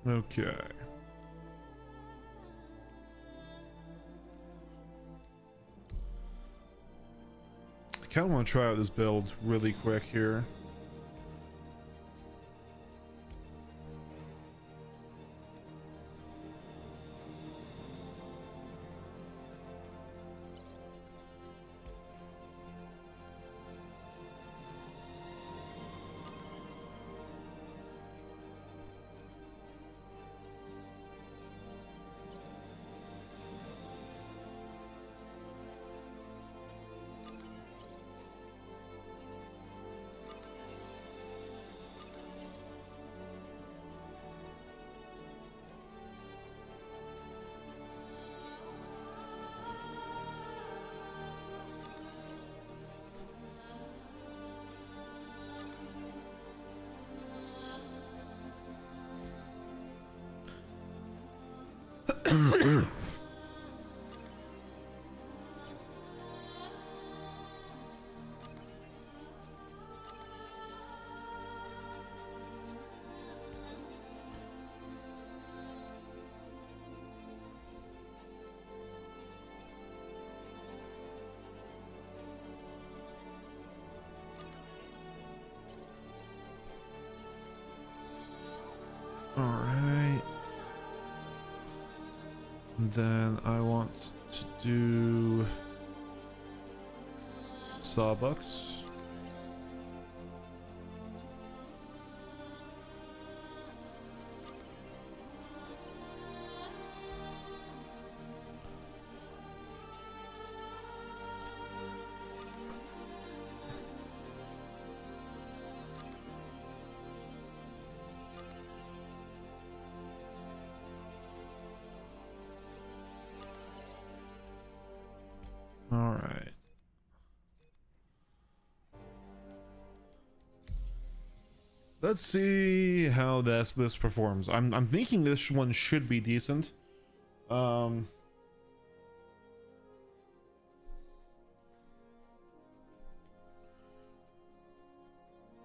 Okay. I kind of want to try out this build really quick here. Alright. Then I want to do sawbucks. All right. Let's see how this performs. I'm thinking this one should be decent. But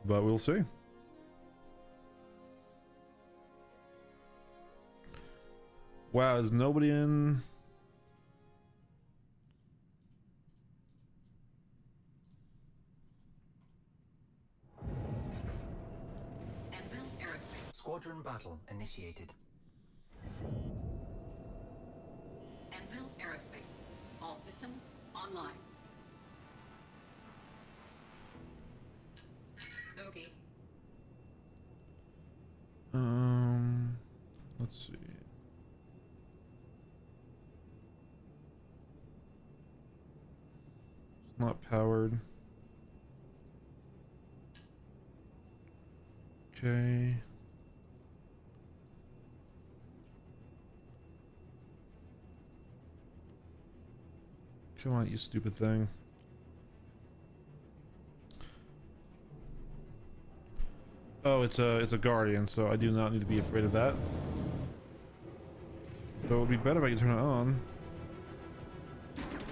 we'll see. Wow, is nobody in? Squadron battle initiated. Anvil Aerospace. All systems online. Okay. Let's see. It's not powered. Okay. Come on, you stupid thing. Oh, it's a guardian, so I do not need to be afraid of that. So it would be better if I could turn it on.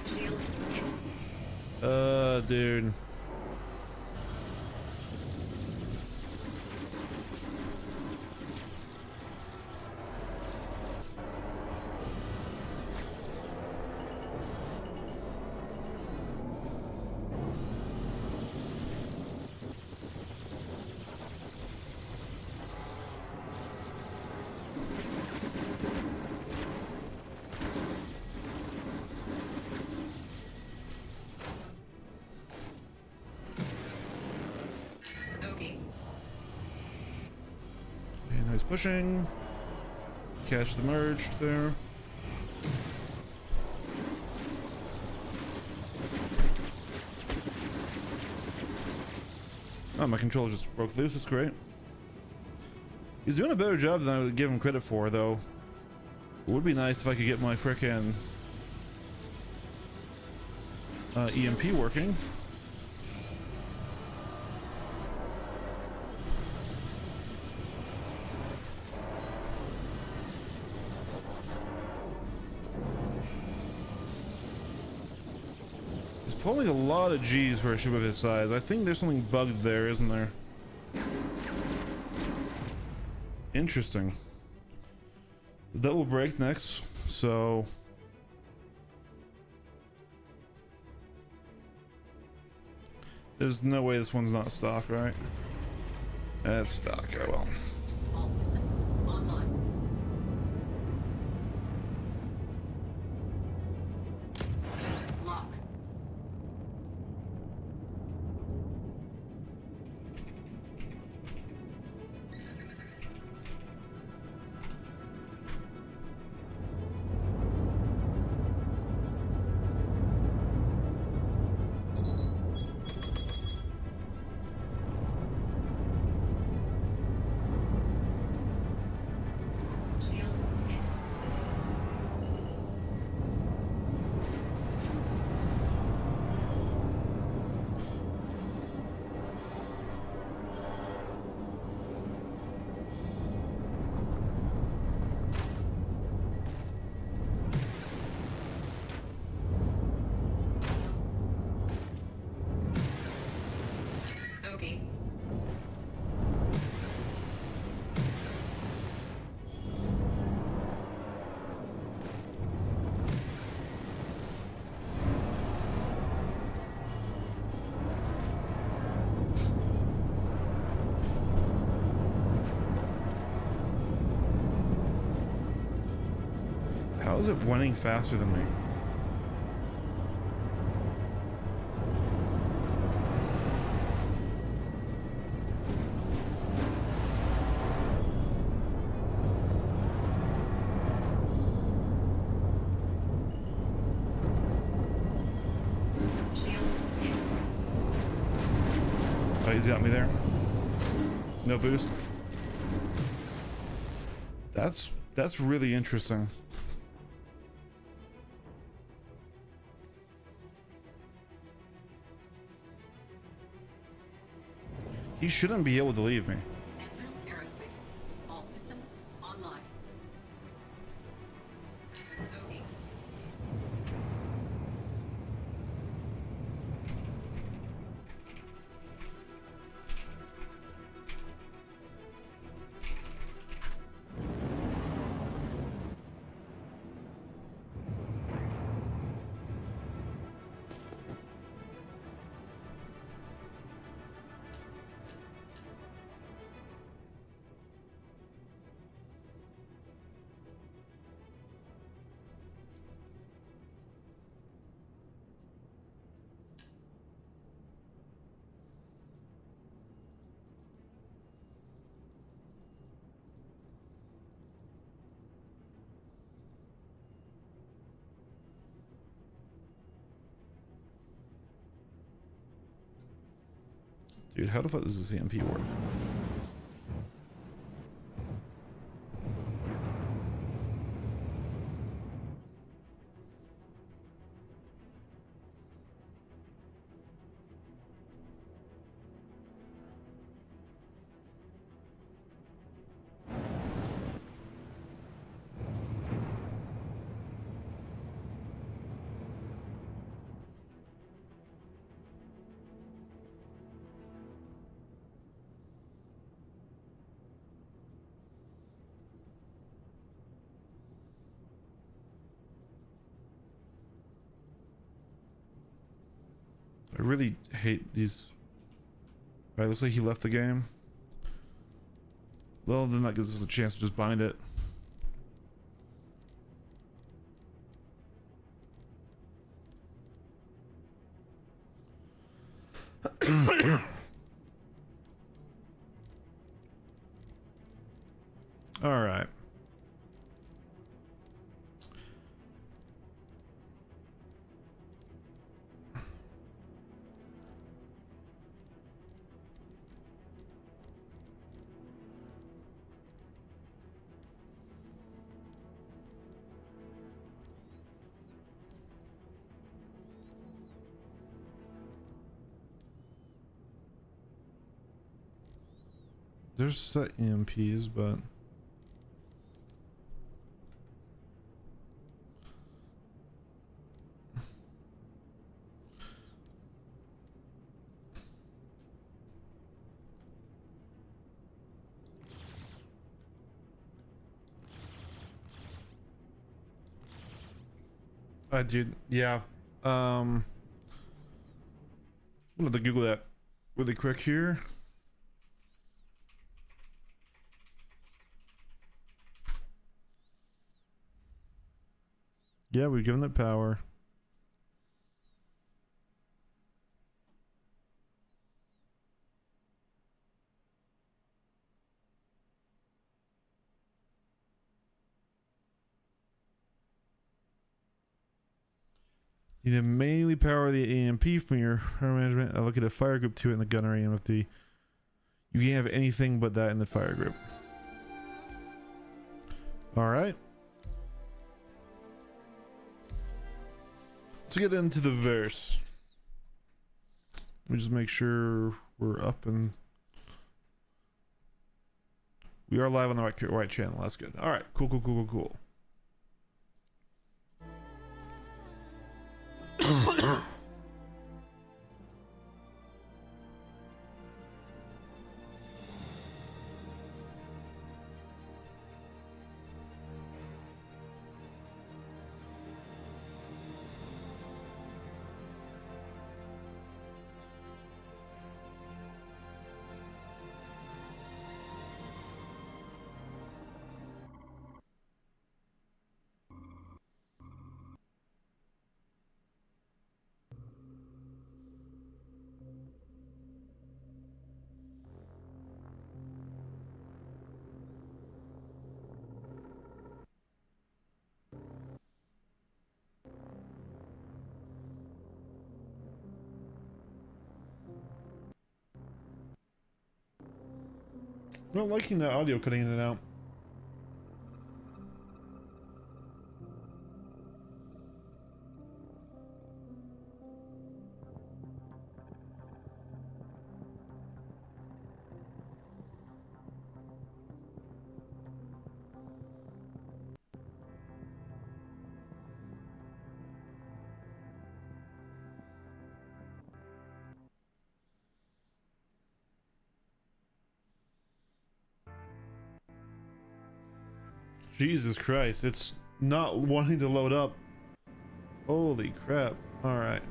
Shields hit. Dude. Nice pushing. Catch the merge there. Oh, my controller just broke loose. That's great. He's doing a better job than I would give him credit for, though. It would be nice if I could get my frickin' EMP working. Pulling a lot of G's for a ship of his size. I think there's something bugged there, isn't there? Interesting. That will break next, so there's no way this one's not stock, right? That's stock. Oh well. All systems online. Lock. Shields hit. Bogey. How is it winning faster than me? Shields hit. Oh, he's got me there. No boost. That's really interesting. He shouldn't be able to leave me. Anvil Aerospace. All systems online. Bogey. Dude, how the fuck does this EMP work? I really hate these. Alright, looks like he left the game. Well, then that gives us a chance to just bind it. Alright. There's set EMPs, but Dude, yeah. I'm gonna have to Google that really quick here. Yeah, we've given it power. You need to mainly power the AMP from your power management. I look at the fire group 2 and the gunnery MFD. You can't have anything but that in the fire group. Alright. Let's get into the verse. Let me just make sure we're up and we are live on the right channel. That's good. Alright, cool. Not liking the audio cutting in and out. Jesus Christ, it's not wanting to load up. Holy crap. Alright.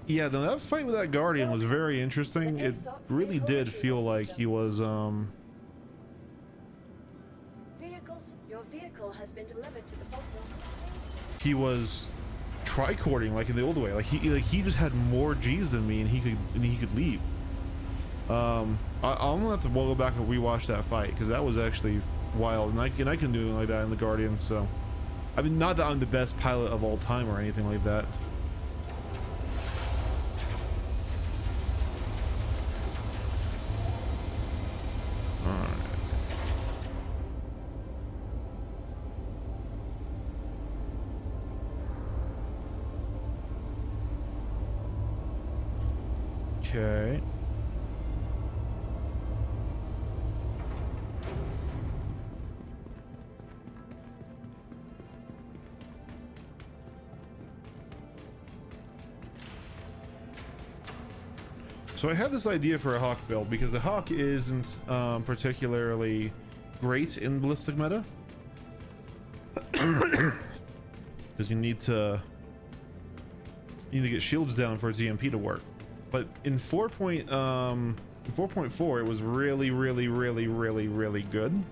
Yeah, that fight with that Guardian was very interesting. It really did feel like he was, Your vehicle has been delivered to the vault. he was tricording like in the old way. Like he just had more G's than me and he could leave. I'm gonna have to go back and rewatch that fight because that was actually wild, and I can do it like that in the Guardian. So I mean, not that I'm the best pilot of all time or anything like that. Okay. So I had this idea for a Hawk build because the Hawk isn't particularly great in ballistic meta. Because you need to get shields down for its EMP to work. But in 4.4 it was really good.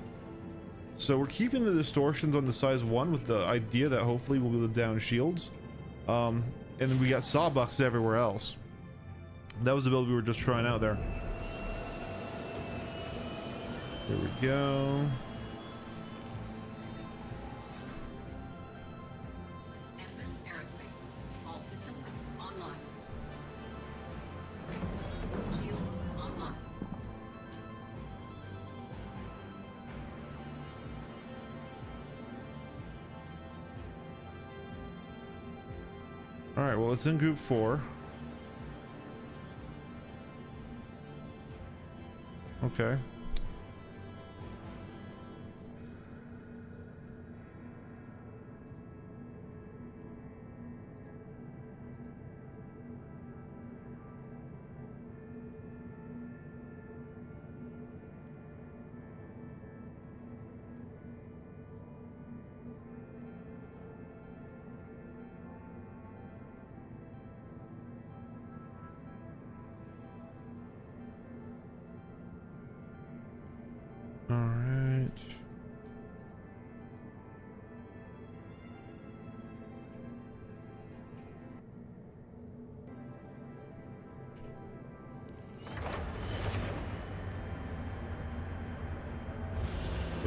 So we're keeping the distortions on the size 1 with the idea that hopefully we'll be able to down shields. And then we got sawbucks everywhere else. That was the build we were just trying out there. There we go. Anthem Aerospace. All systems online. Shields online. All right, well, it's in group 4. Okay.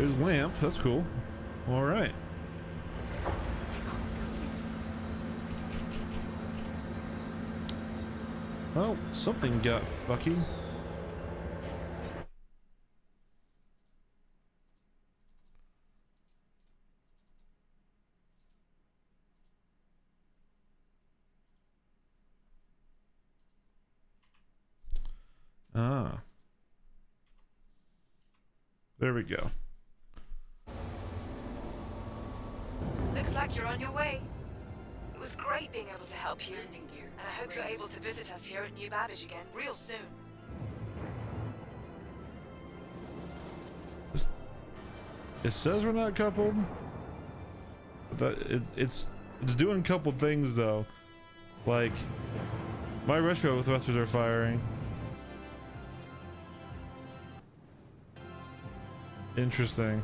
There's lamp. That's cool. All right. Takeoff complete. Well, something got fucking. Ah. There we go. Looks like you're on your way. It was great being able to help you, Landing gear. and I hope you're able to visit us here at New Babbage again real soon. It says we're not coupled. But it's doing coupled things though. Like my retro thrusters are firing. Interesting.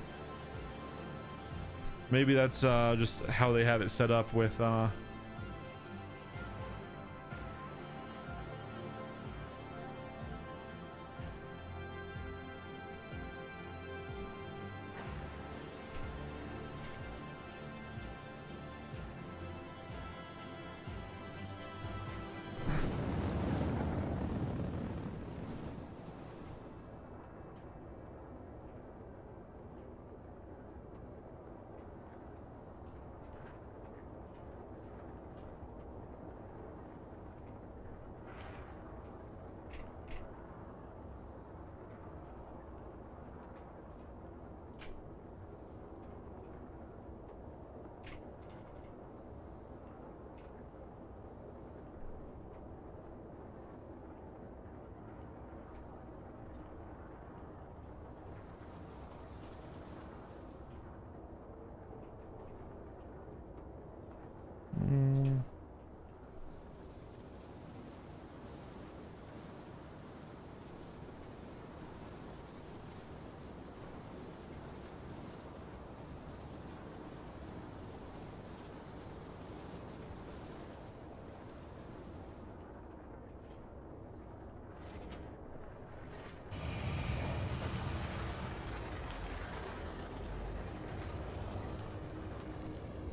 Maybe that's just how they have it set up with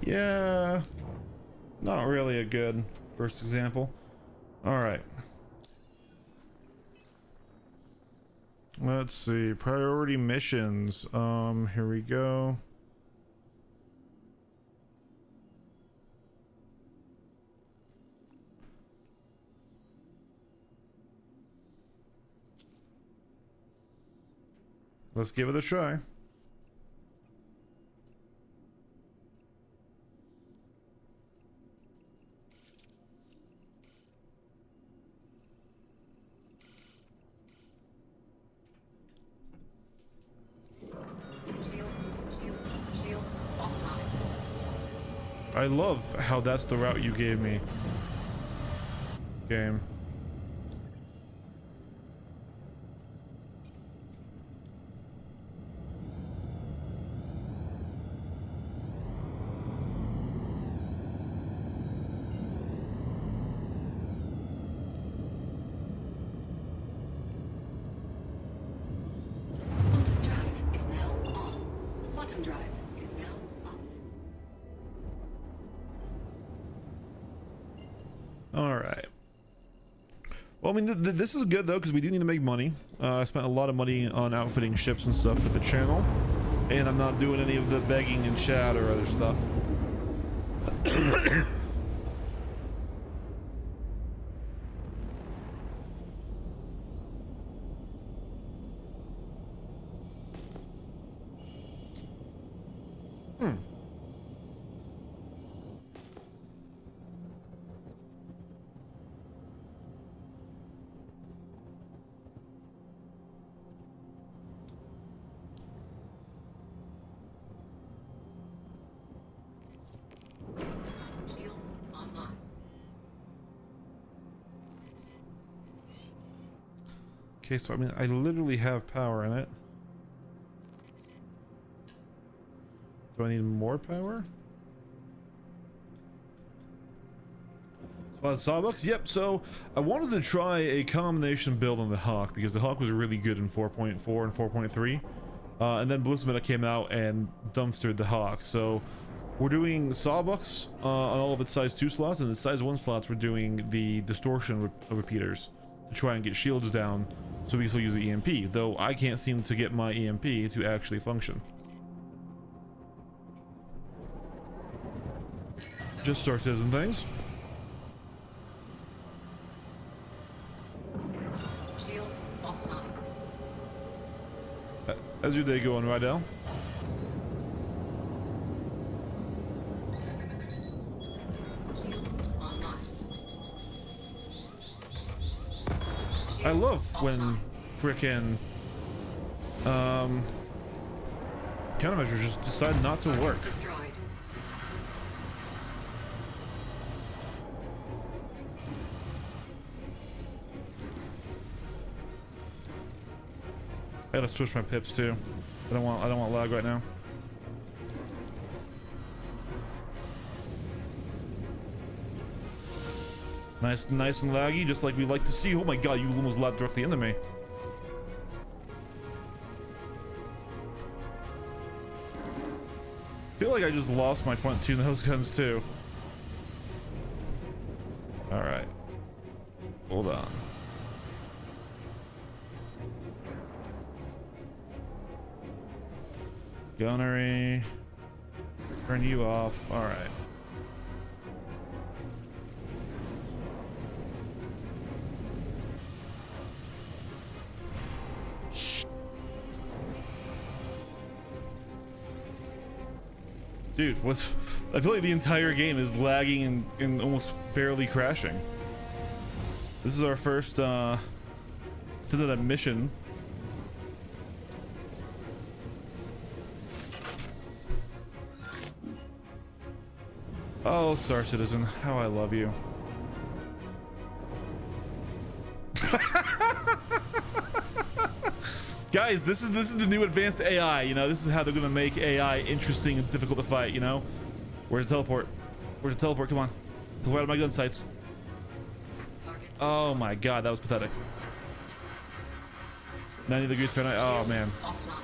yeah, not really a good first example. All right. Let's see. Priority missions. Here we go. Let's give it a try. Shield offline. I love how that's the route you gave me. Game. Quantum drive is now on. Quantum drive is now off. All right. Well, I mean, this is good though, because we do need to make money. I spent a lot of money on outfitting ships and stuff for the channel, and I'm not doing any of the begging in chat or other stuff. Shields online. Okay, so I mean, I literally have power in it. Do I need more power? Sawbucks? Yep, so I wanted to try a combination build on the Hawk because the Hawk was really good in 4.4 and 4.3. And then Ballista came out and dumpstered the Hawk. So we're doing Sawbucks on all of its size 2 slots, and the size 1 slots we're doing the distortion repeaters to try and get shields down so we can still use the EMP, though I can't seem to get my EMP to actually function. Just Star Citizen things. Shields offline. How's your day going, Rydell? Shields online. I Shields love when offline. frickin' countermeasures just decide not to work. Destroyed. I gotta switch my pips too. I don't want lag right now. Nice and laggy, just like we like to see. Oh my god, you almost lagged directly into me. Feel like I just lost my front 2 nose guns too. All right, hold on. Gunnery. Turn you off. All right. Dude, what's... I feel like the entire game is lagging and almost barely crashing. This is our first Citadel mission. Oh, Star Citizen, how I love you. Guys, this is the new advanced AI, you know, this is how they're gonna make AI interesting and difficult to fight, you know? Where's the teleport? Where's the teleport? Come on. Teleport out of my gun sights. Target. Oh my god, that was pathetic. 90 degrees Fahrenheit. Oh man. Offline.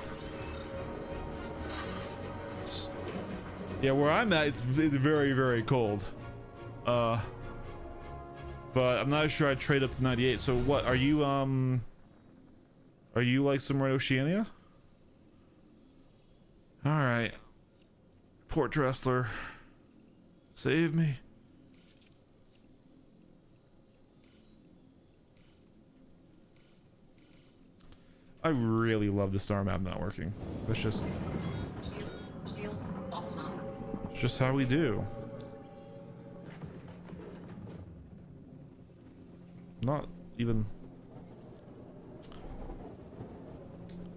Yeah, where I'm at, it's very, very cold. But I'm not sure I'd trade up to 98. So what, are you like somewhere in Oceania? Alright. Port Dressler. Save me. I really love the star map not working. That's just... Shields offline. It's just how we do. Not even...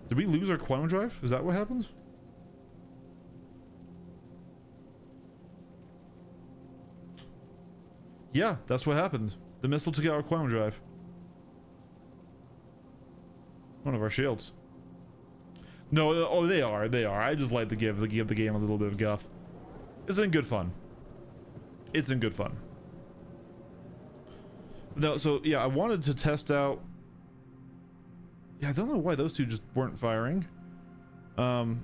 Did we lose our quantum drive? Is that what happened? Yeah, that's what happened. The missile took out our quantum drive. One of our shields. No, oh, they are. I just like to give the game a little bit of guff. It's in good fun. It's in good fun. No, so yeah, I wanted to test out. Yeah, I don't know why those two just weren't firing. I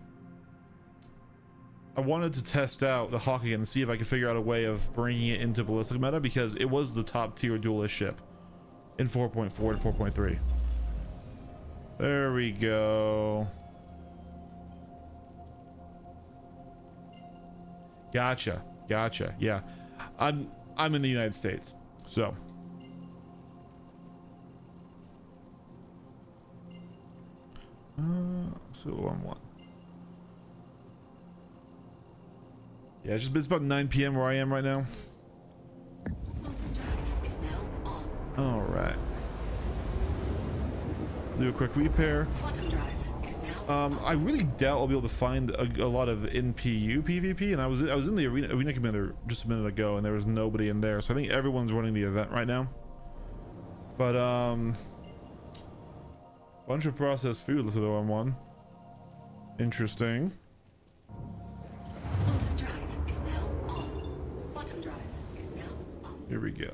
wanted to test out the Hawk again and see if I could figure out a way of bringing it into ballistic meta, because it was the top tier duelist ship in 4.4 and 4.3. There we go. Gotcha. Yeah, I'm in the United States, so. So I'm what? Yeah, it's about 9 p.m. where I am right now. Quantum drive is now on. All right. Do a quick repair. Quantum drive is now I really doubt I'll be able to find a lot of NPU PvP, and I was in the arena commander just a minute ago, and there was nobody in there, so I think everyone's running the event right now. But bunch of processed food listed on one. Interesting. Quantum drive is now on. Quantum drive is now on. Here we go.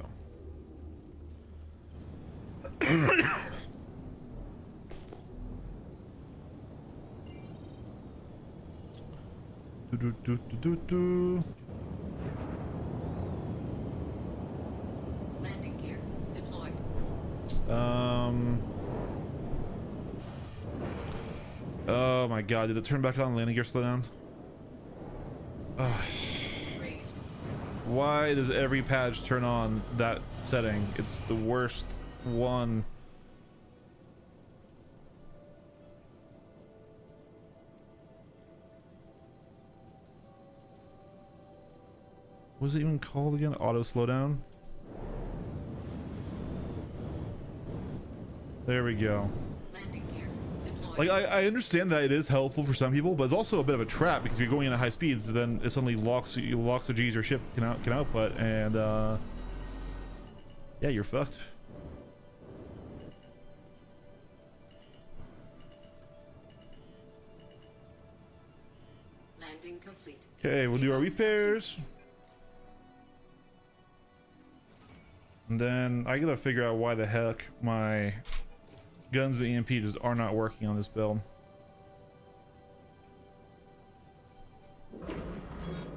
Landing gear deployed. Oh my god, did it turn back on landing gear slow down? Raised. Why does every patch turn on that setting? It's the worst one. What was it even called again? Auto slowdown? There we go. Landing gear deployed. Like, I understand that it is helpful for some people, but it's also a bit of a trap because if you're going in at high speeds, then it suddenly locks the G's your ship can output, and yeah, you're fucked. Landing complete. Okay, we'll do our repairs. And then I gotta figure out why the heck my guns and EMP just are not working on this build.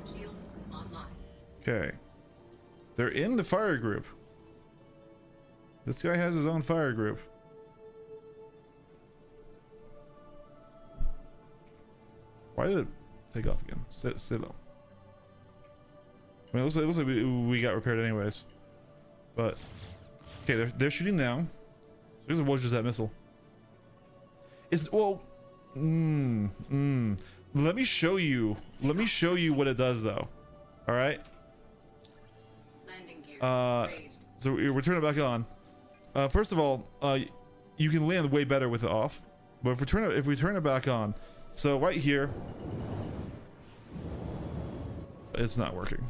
Shields online. Okay. They're in the fire group. This guy has his own fire group. Why did it take off again? Stay low. I mean, it looks like we got repaired anyways. But okay, they're shooting now. So it was just that missile. It's well. Let me show you. Let me show you what it does, though. All right. Landing gear raised. So we're turning it back on. First of all, you can land way better with it off. But if we turn it back on, so right here, it's not working.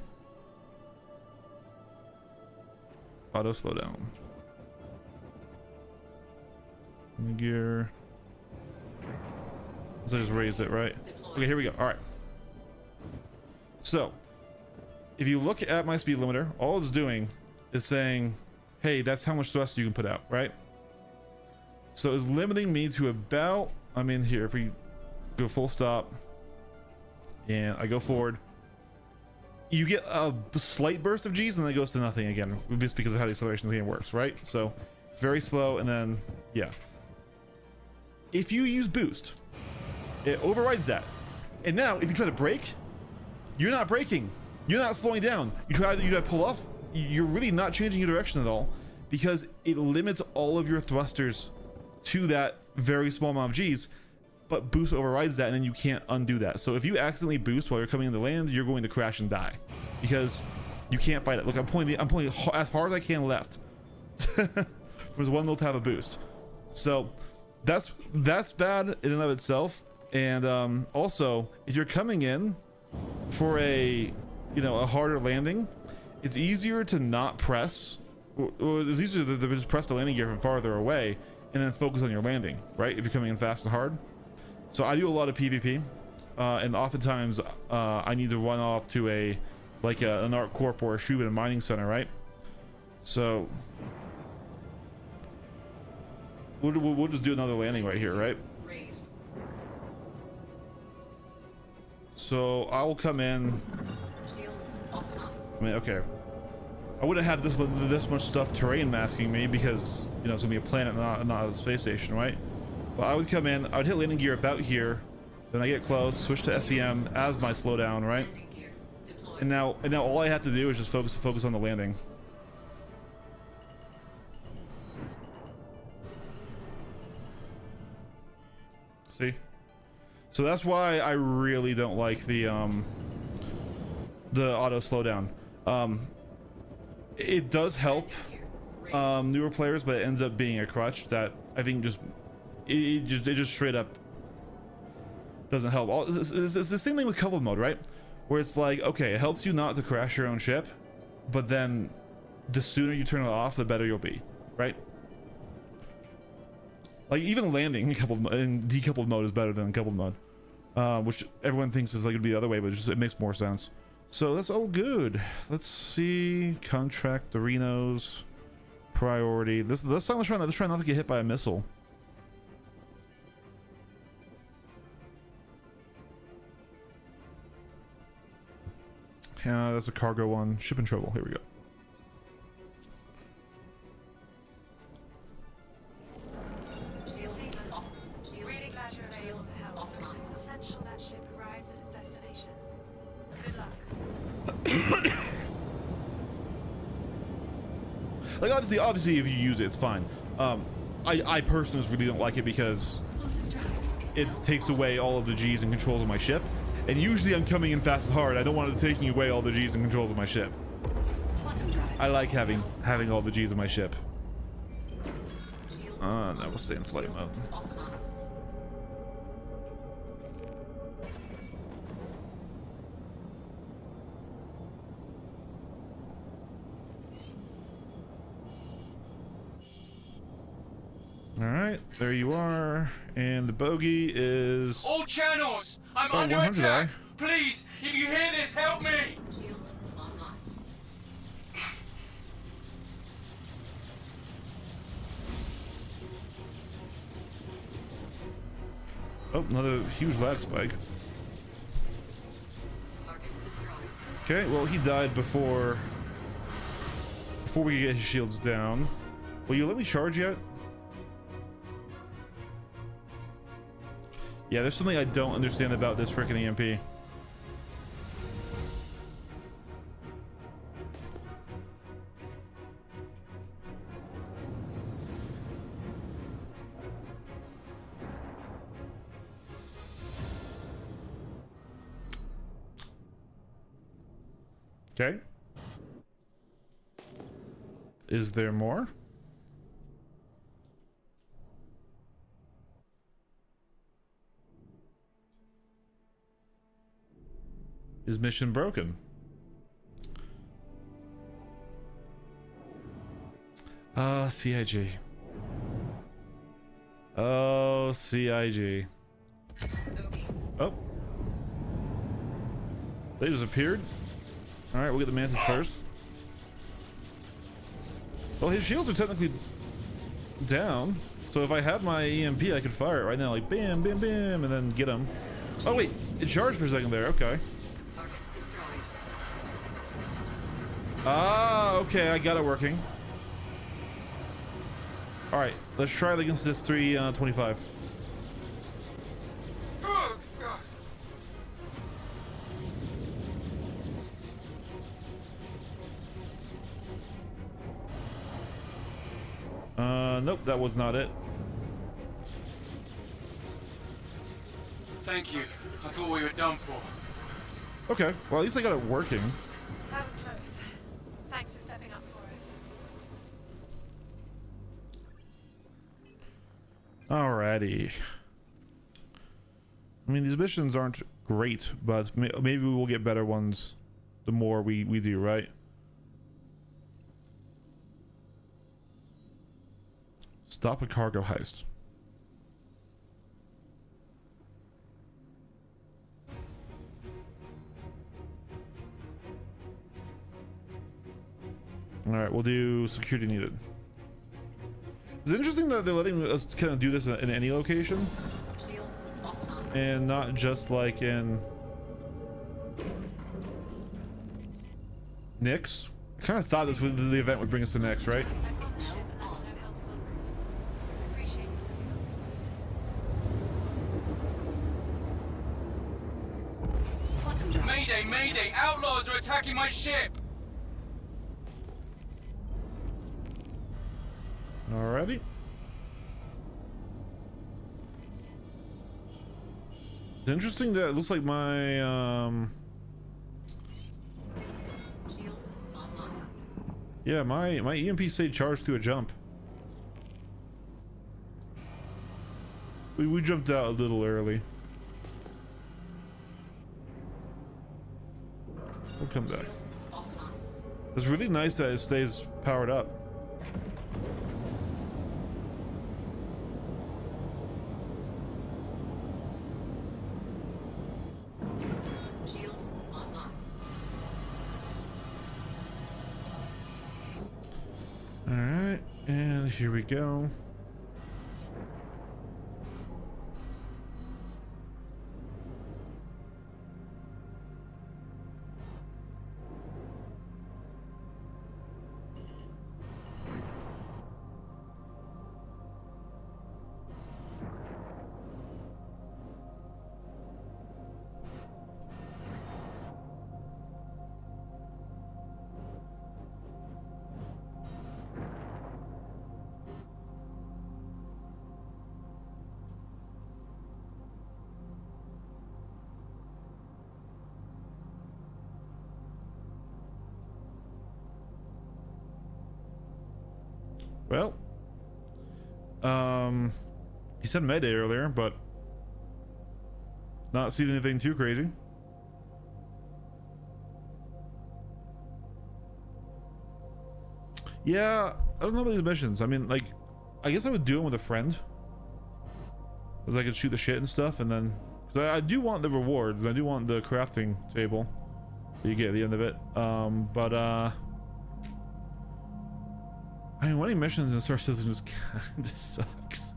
Auto slow down. Gear. So I just raised it, right? Okay, here we go. All right. So if you look at my speed limiter, all it's doing is saying, hey, that's how much thrust you can put out, right? So it's limiting me to about, I'm in here, if we do a full stop and I go forward, you get a slight burst of G's and then it goes to nothing again, just because of how the acceleration of the game works, right? So it's very slow, and then yeah, if you use boost, it overrides that. And now if you try to brake, you're not braking, you're not slowing down, you try to pull off, you're really not changing your direction at all, because it limits all of your thrusters to that very small amount of G's. But boost overrides that, and then you can't undo that. So if you accidentally boost while you're coming into land, you're going to crash and die because you can't fight it. Look, I'm pointing as hard as I can left. There's one little tab of boost, so that's bad in and of itself. And also, if you're coming in for a harder landing, it's easier to not press, or it's easier to just press the landing gear from farther away and then focus on your landing, right? If you're coming in fast and hard. So I do a lot of PvP, and oftentimes I need to run off to an Arc Corp or a Shubin mining center, right? So we'll just do another landing right here, right? Raised. So I will come in. Shields offline. I mean, okay, I wouldn't have this much stuff terrain masking me because it's gonna be a planet, not a space station, right? But I would come in, I would hit landing gear about here, then I get close, switch to SEM as my slowdown, right? Landing gear deployed. And now all I have to do is just focus on the landing. See? So that's why I really don't like the auto slowdown. It does help newer players, but it ends up being a crutch that I think it just straight up doesn't help. It's the same thing with coupled mode, right? Where it's like, okay, it helps you not to crash your own ship, but then the sooner you turn it off, the better you'll be, right? Like even landing in decoupled mode is better than coupled mode, which everyone thinks is like it'd be the other way, but it makes more sense. So that's all good. Let's see, contract the Renos, priority. This time let's try not to get hit by a missile. That's a cargo one. Ship in trouble. Here we go. Shields off. Shields. Really glad you're able to help. Offline. It's essential that ship arrives at its destination. Good luck. Like obviously if you use it, it's fine. I personally really don't like it because Quantum drive is it now takes on. away all of the G's and controls of my ship. And usually I'm coming in fast and hard. I don't want it taking away all the G's and controls of my ship. Quantum drive I like is now having all the G's of my ship. Shields No, we'll stay in flight mode. offline. All right, there you are. And the bogey is All channels! I'm Oh, under 100 attack! Please, if you hear this, help me! Shields online. oh, another huge lag spike. Target destroyed. Okay, well he died before we could get his shields down. Will you let me charge yet? Yeah, there's something I don't understand about this frickin' EMP. Okay. Is there more? Is mission broken? CIG. Oh, CIG. Bogey. Oh. They just appeared. All right, we'll get the Mantis first. Well, his shields are technically down. So if I had my EMP, I could fire it right now, like bam, bam, bam, and then get him. Oh wait, it charged for a second there. Okay. Target destroyed. Ah, okay, I got it working. All right, let's try it against this 325. Nope, that was not it. Thank you. I thought we were done for. Okay, well at least I got it working. That was close. Thanks for stepping up for us. Alrighty. I mean, these missions aren't great, but maybe we will get better ones the more we do, right? Stop a cargo heist. Alright, we'll do security needed. It's interesting that they're letting us kind of do this in any location Shields offline. and not just like in Nyx. I kind of thought this would, the event would bring us to Nyx, right? I've got the ship and no help is en route. Appreciate you stepping up for us. Quantum drive. Mayday, mayday! Outlaws are attacking my ship! Alrighty. It's interesting that it looks like my Shields online. yeah, my EMP stayed charged to a jump. We jumped out a little early. We'll come back. Shields offline. It's really nice that it stays powered up. Shields online. Alright, and here we go. Well, he said Mayday earlier, but not seen anything too crazy. Yeah, I don't know about these missions. I mean, like, I guess I would do them with a friend, because I could shoot the shit and stuff, and then, because I do want the rewards, and I do want the crafting table that you get at the end of it. I mean, winning missions in Star Citizen just kind of sucks.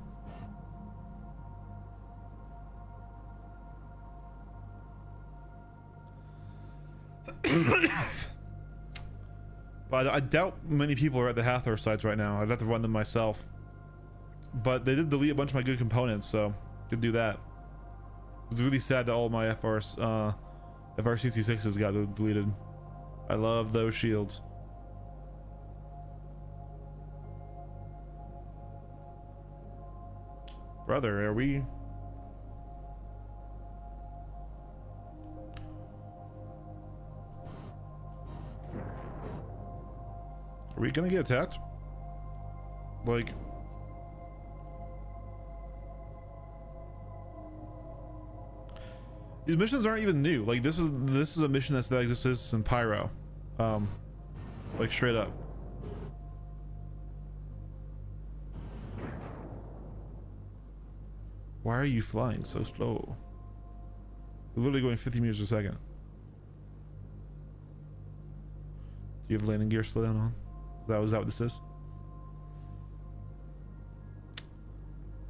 But I doubt many people are at the Hathor sites right now. I'd have to run them myself. But they did delete a bunch of my good components, so could do that. It was really sad that all my FR66s got deleted. I love those shields. Brother, are we... Are we gonna get attacked? Like... These missions aren't even new. Like, this is a mission that exists in Pyro. Like, straight up. Why are you flying so slow? You're literally going 50 meters a second. Do you have landing gear slowdown on? Is that what this is?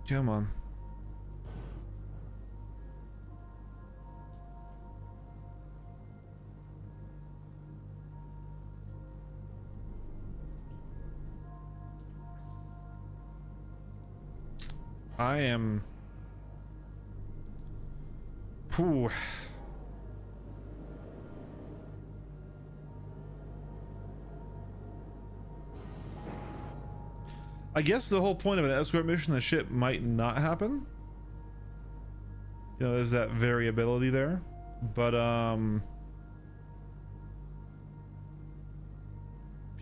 Come on. I am... Pooh. I guess the whole point of an escort mission, the shit might not happen. You know, there's that variability there. But,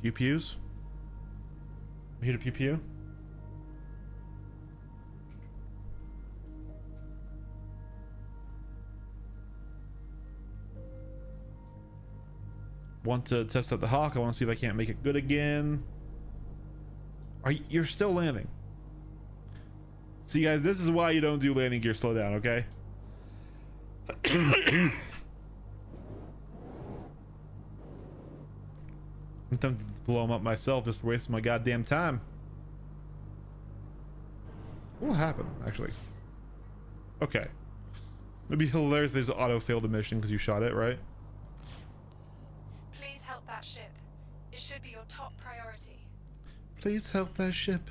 pew pews? I'm here to pew pew? Want to test out the Hawk. I want to see if I can't make it good again. You're still landing. See, guys, this is why you don't do landing gear slowdown, okay? I'm tempted to blow him up myself just for wasting my goddamn time. What will happen, actually? Okay. It'd be hilarious if there's an auto-fail the mission because you shot it, right? Please help that ship. It should be your top priority. Please help that ship.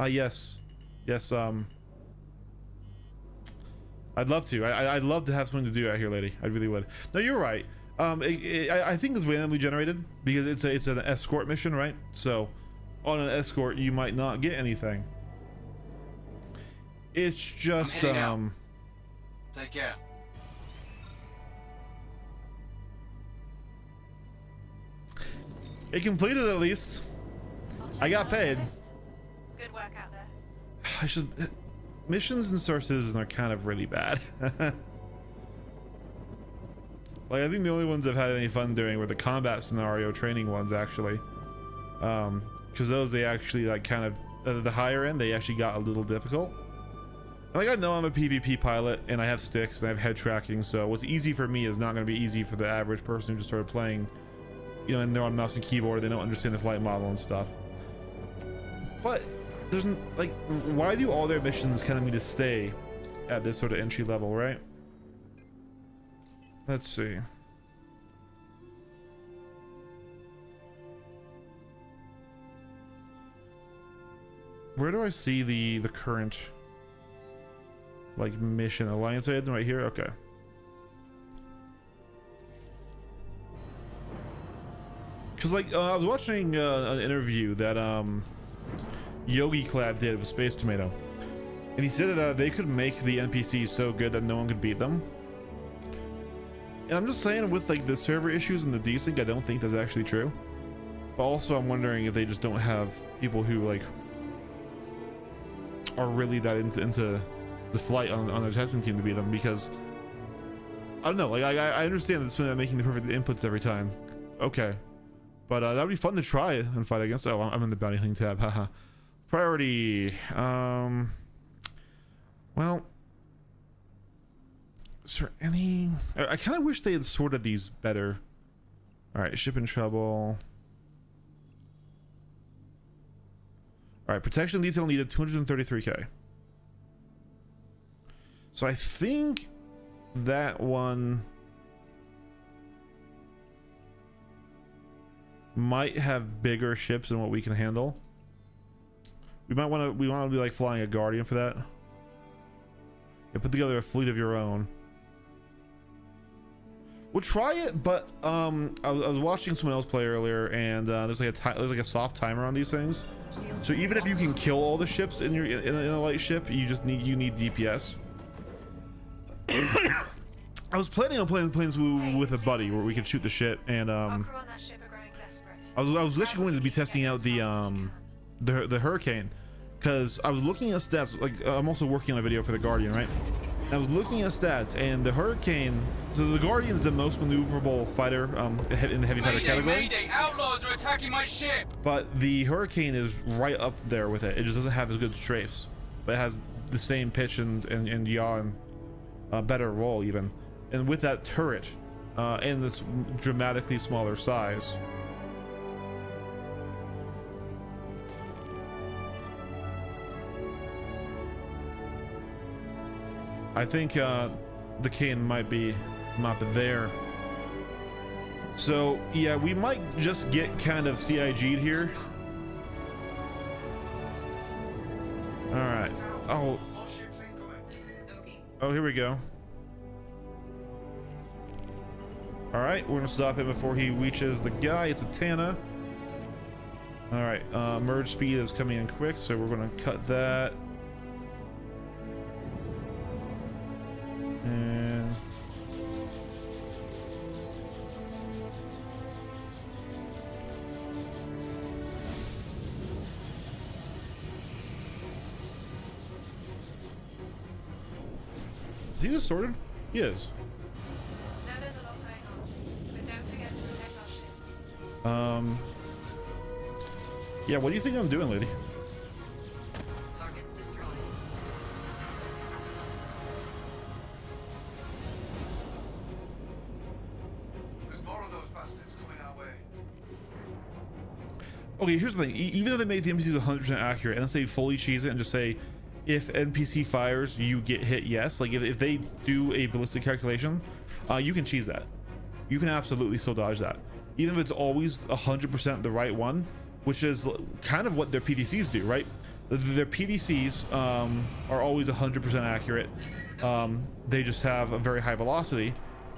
Yes. Yes, I'd love to. I'd love to have something to do out here, lady. I really would. No, you're right. I think it's randomly generated because it's an escort mission, right? So on an escort, you might not get anything. It's just, Take care. It completed at least. I got paid. Good work out there. I should... Missions in Star Citizen are kind of really bad. Like, I think the only ones I've had any fun doing were the combat scenario training ones, actually. Because those, they actually, like, kind of... the higher end, they actually got a little difficult. Like, I know I'm a PvP pilot, and I have sticks, and I have head tracking, so what's easy for me is not going to be easy for the average person who just started playing, you know, and they're on mouse and keyboard, they don't understand the flight model and stuff. But there's like, why do all their missions kind of need to stay at this sort of entry level, right? Let's see. Where do I see the current, like, mission? Alliance agent right here? Okay. Because, like, I was watching an interview that Yogi Clad did with Space Tomato, and he said that they could make the NPCs so good that no one could beat them. And I'm just saying, with like the server issues and the desync, I don't think that's actually true. But also, I'm wondering if they just don't have people who like are really that into the flight on their testing team to beat them, because I don't know, like I understand that it's been making the perfect inputs every time. Okay, but that would be fun to try and fight against. Oh, I'm in the bounty hunting tab. Haha. Priority. Well, is there any? I kind of wish they had sorted these better. All right, ship in trouble. All right, protection detail needed 233k. So I think that one might have bigger ships than what we can handle. We want to be like flying a Guardian for that. Yeah, put together a fleet of your own. We'll try it, but I was watching someone else play earlier, and there's like a soft timer on these things. So even if you can kill all the ships in a light ship, you need DPS. I was planning on playing planes with a buddy where we could shoot the shit, and I was literally going to be testing out the Hurricane, because I was looking at stats. Like, I'm also working on a video for the Guardian, right? And I was looking at stats, and the Hurricane, so the Guardian's the most maneuverable fighter in the heavy fighter category. Mayday! Outlaws are attacking my ship! But the Hurricane is right up there with it. It just doesn't have as good strafes, but it has the same pitch and yaw and better roll even. And with that turret and this dramatically smaller size, I think the Kane might be there. So yeah, we might just get kind of CIG'd here. All right. Oh, here we go. All right, we're gonna stop him before he reaches the guy. It's a Tana. All right, merge speed is coming in quick, so we're gonna cut that. And is he just sorted? He is. No, there's a lot going on, but don't forget to protect our ship. Yeah, what do you think I'm doing, lady? Target destroyed. There's more of those bastards coming our way. Okay, here's the thing. Even though they made the NPCs 100% accurate, and let's say you fully cheese it and just say, if NPC fires, you get hit, yes. Like, if they do a ballistic calculation, you can cheese that. You can absolutely still dodge that. Even if it's always 100% the right one, which is kind of what their PDCs do, right? Their PDCs are always 100% accurate. They just have a very high velocity.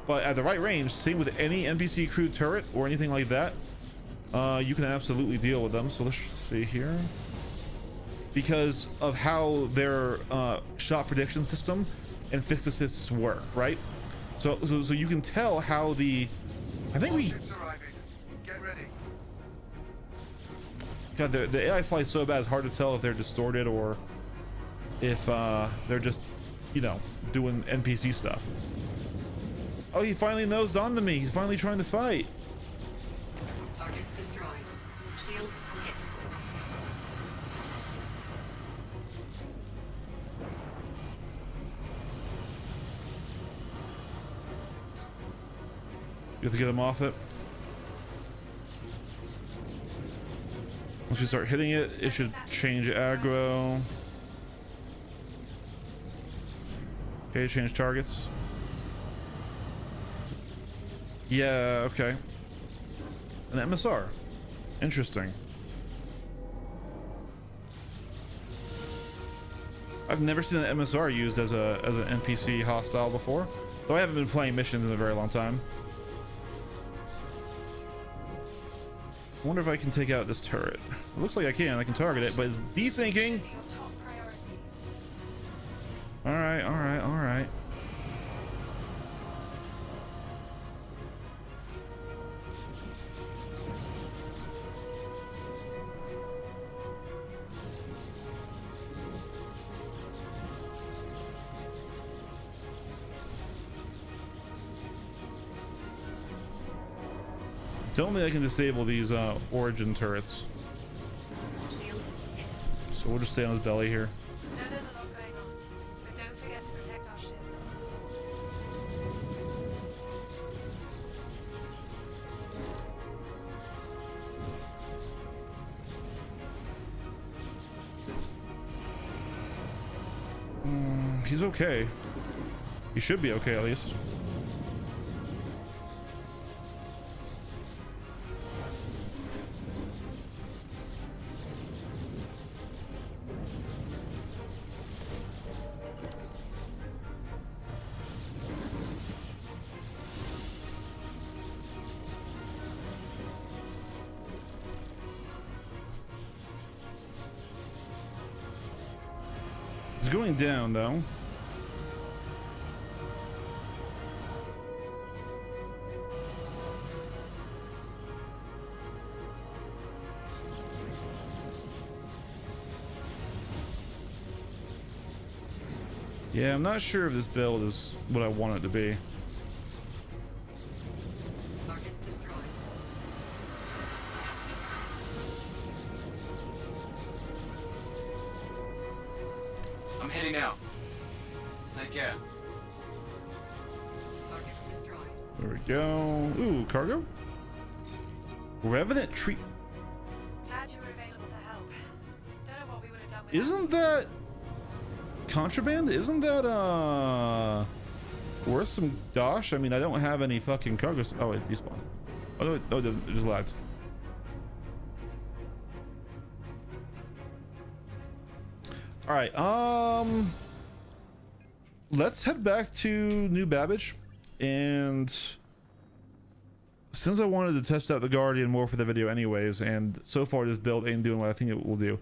But at the right range, same with any NPC crewed turret or anything like that, you can absolutely deal with them. So let's see here. Because of how their shot prediction system and fixed assists work, right? So you can tell how the... I think we... Ships arriving. Get ready. God, the AI flies so bad, it's hard to tell if they're distorted or if they're just, you know, doing NPC stuff. Oh, he finally nosed onto me. He's finally trying to fight. Target destroyed. Shields hit. You have to get him off it. Once we start hitting it, it should change aggro. Okay, change targets. Yeah, okay. An MSR. Interesting. I've never seen an MSR used as an NPC hostile before, though I haven't been playing missions in a very long time. I wonder if I can take out this turret. It looks like I can. I can target it, but it's desyncing. Your top priority. All right, all right, all right. Don't think I can disable these origin turrets. Shields hit. So we'll just stay on his belly here. I know there's a lot going on, but don't forget to protect our ship. He's okay. He should be okay at least. He's going down though. Yeah, I'm not sure if this build is what I want it to be. Target destroyed. I'm heading out. Take care. Target destroyed. There we go. Ooh, cargo? Revenant treat. Glad you were available to help. Don't know what we would have done without Isn't that contraband? Isn't that worth some dosh? I mean, I don't have any fucking cargo. Oh wait, despawn. Oh no, no, it doesn't. It just lagged. All right. Let's head back to New Babbage, and since I wanted to test out the Guardian more for the video anyways, and so far this build ain't doing what I think it will do.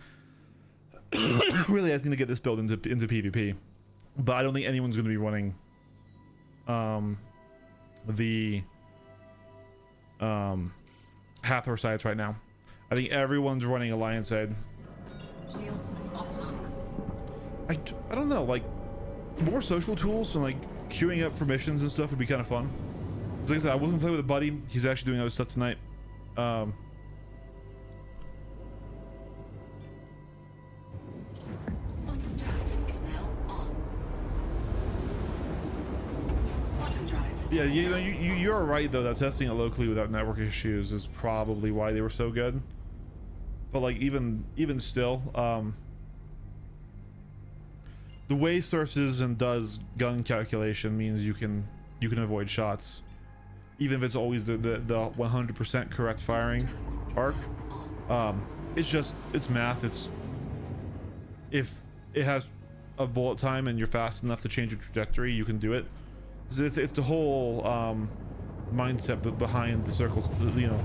Really, I just need to get this build into PvP, but I don't think anyone's going to be running the Hathor sites right now. I think everyone's running Alliance side. Shields offline. I don't know, like more social tools and like queuing up for missions and stuff would be kind of fun. 'Cause like I said, I was gonna play with a buddy. He's actually doing other stuff tonight. Quantum drive is now on. Quantum drive. Yeah, you're right though that testing it locally without network issues is probably why they were so good. But like even still, the way sources and does gun calculation means you can avoid shots, even if it's always the 100% correct firing arc. It's math. It's if it has a bullet time and you're fast enough to change your trajectory, you can do it. It's the whole mindset behind the circle, you know,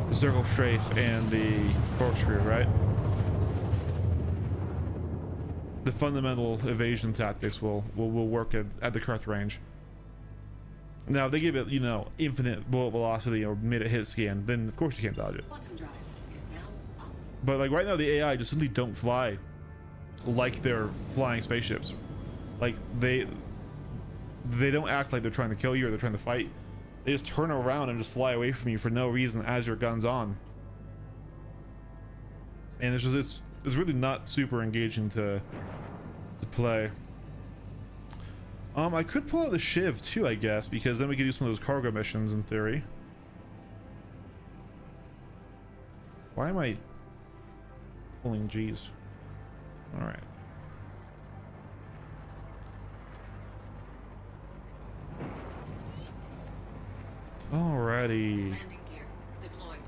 the circle strafe and the corkscrew, right? The fundamental evasion tactics will work at the correct range. Now, they give it, you know, infinite bullet velocity or made it hit scan, then of course you can't dodge it. Quantum drive is now off. But like right now, the AI just simply don't fly like they're flying spaceships. Like they don't act like they're trying to kill you or they're trying to fight. They just turn around and just fly away from you for no reason as your gun's on. And it's really not super engaging to play. I could pull out the Shiv too, I guess, because then we could do some of those cargo missions in theory. Why am I pulling G's? All right. Alrighty. Landing gear deployed.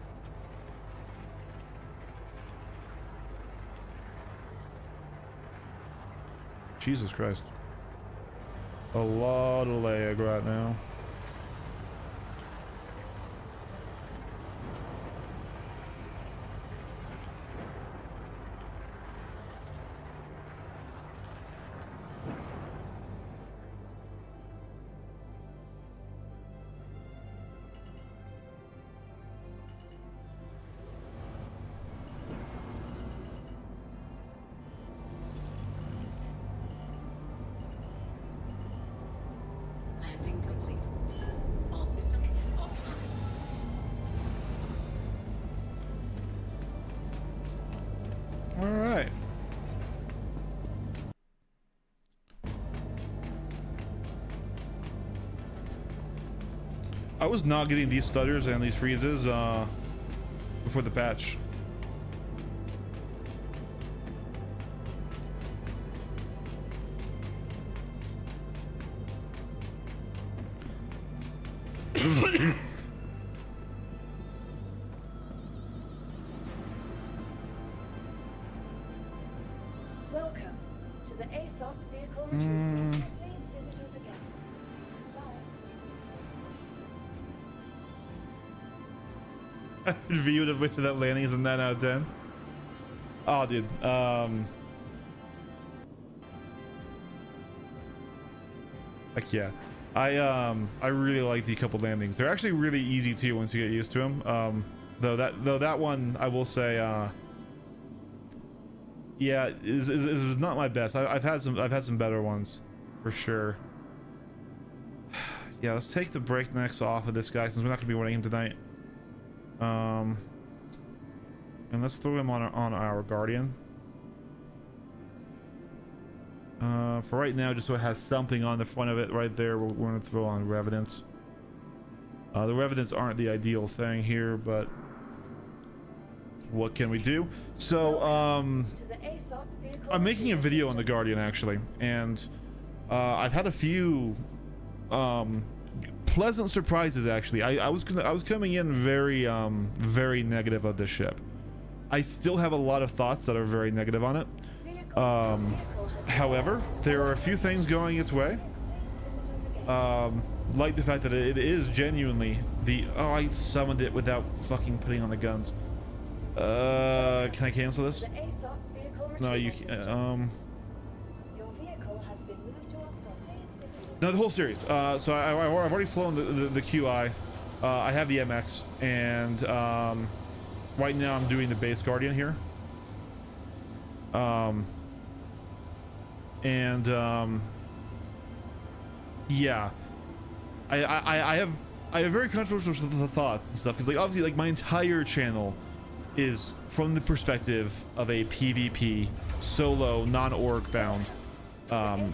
Jesus Christ. A lot of lag right now. Landing complete. I was not getting these stutters and these freezes before the patch. Welcome to the ASOP vehicle retrieval. Please visit us again. Bye. View would have wished that landing is a 9 out of 10. Oh, dude. Heck yeah. I really like the couple landings. They're actually really easy too once you get used to them. Though that one I will say, yeah, is not my best. I've had some better ones, for sure. Yeah, let's take the breaknecks off of this guy since we're not gonna be running him tonight. And let's throw him on our guardian. For right now, just so it has something on the front of it right there, we're going to throw on revenants. The revenants aren't the ideal thing here, but what can we do? So I'm making a video on the guardian actually, and I've had a few pleasant surprises actually. I was coming in very negative of this ship. I still have a lot of thoughts that are very negative on it. However, there are a few things going its way. Like the fact that it is genuinely the... Oh, I summoned it without fucking putting on the guns. Can I cancel this? No, you can't. Your vehicle has been moved to Austin. Please visit us. No, the whole series. So I've already flown the QI. I have the MX, and right now I'm doing the base guardian here. Yeah, I have very controversial thoughts and stuff, because like obviously like my entire channel is from the perspective of a PvP solo non-org bound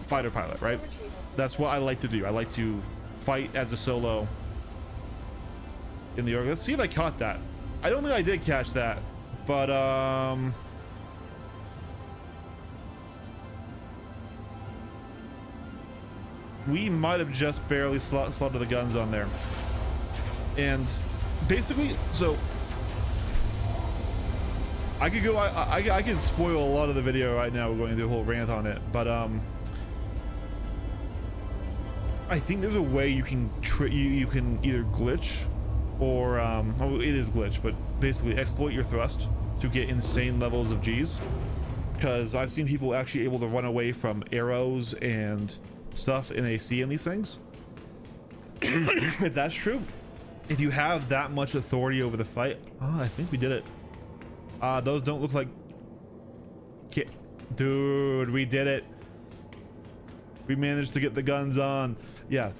fighter pilot, right? That's what I like to do. I like to fight as a solo in the org. Let's see if I caught that. I don't think I did catch that, but we might have just barely slaughtered the guns on there. And basically, so I could go, I could spoil a lot of the video right now. We're going to do a whole rant on it, but I think there's a way you can you can either glitch or oh, it is glitch, but basically exploit your thrust to get insane levels of G's, because I've seen people actually able to run away from arrows and stuff in AC and these things. If that's true, if you have that much authority over the fight, oh, I think we did it. Those don't look like... Dude, we did it. We managed to get the guns on. Yeah.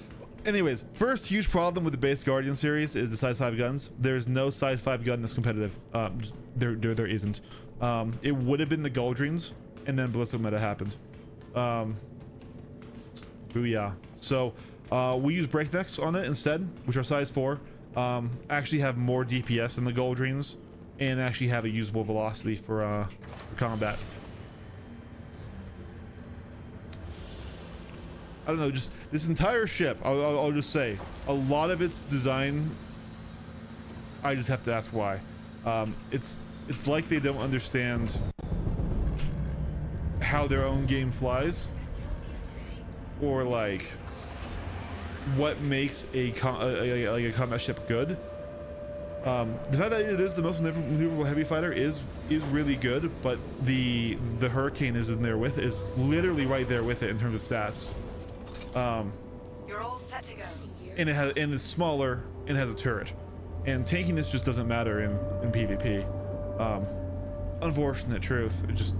Anyways, first huge problem with the base Guardian series is the size 5 guns. There's no size 5 gun that's competitive. There isn't. It would have been the Guldrines, and then Ballistic Meta happened. Booyah. So we use breaknecks on it instead, which are size 4. Actually have more DPS than the Guldrines, and actually have a usable velocity for combat. I don't know, just this entire ship, I'll just say, a lot of its design, I just have to ask why. It's like they don't understand how their own game flies, or like what makes a combat ship good. The fact that it is the most maneuverable heavy fighter is really good, but the Hurricane is literally right there with it in terms of stats. You're all set to go. And it's smaller and has a turret, and tanking this just doesn't matter in PvP. Unfortunate truth. It just,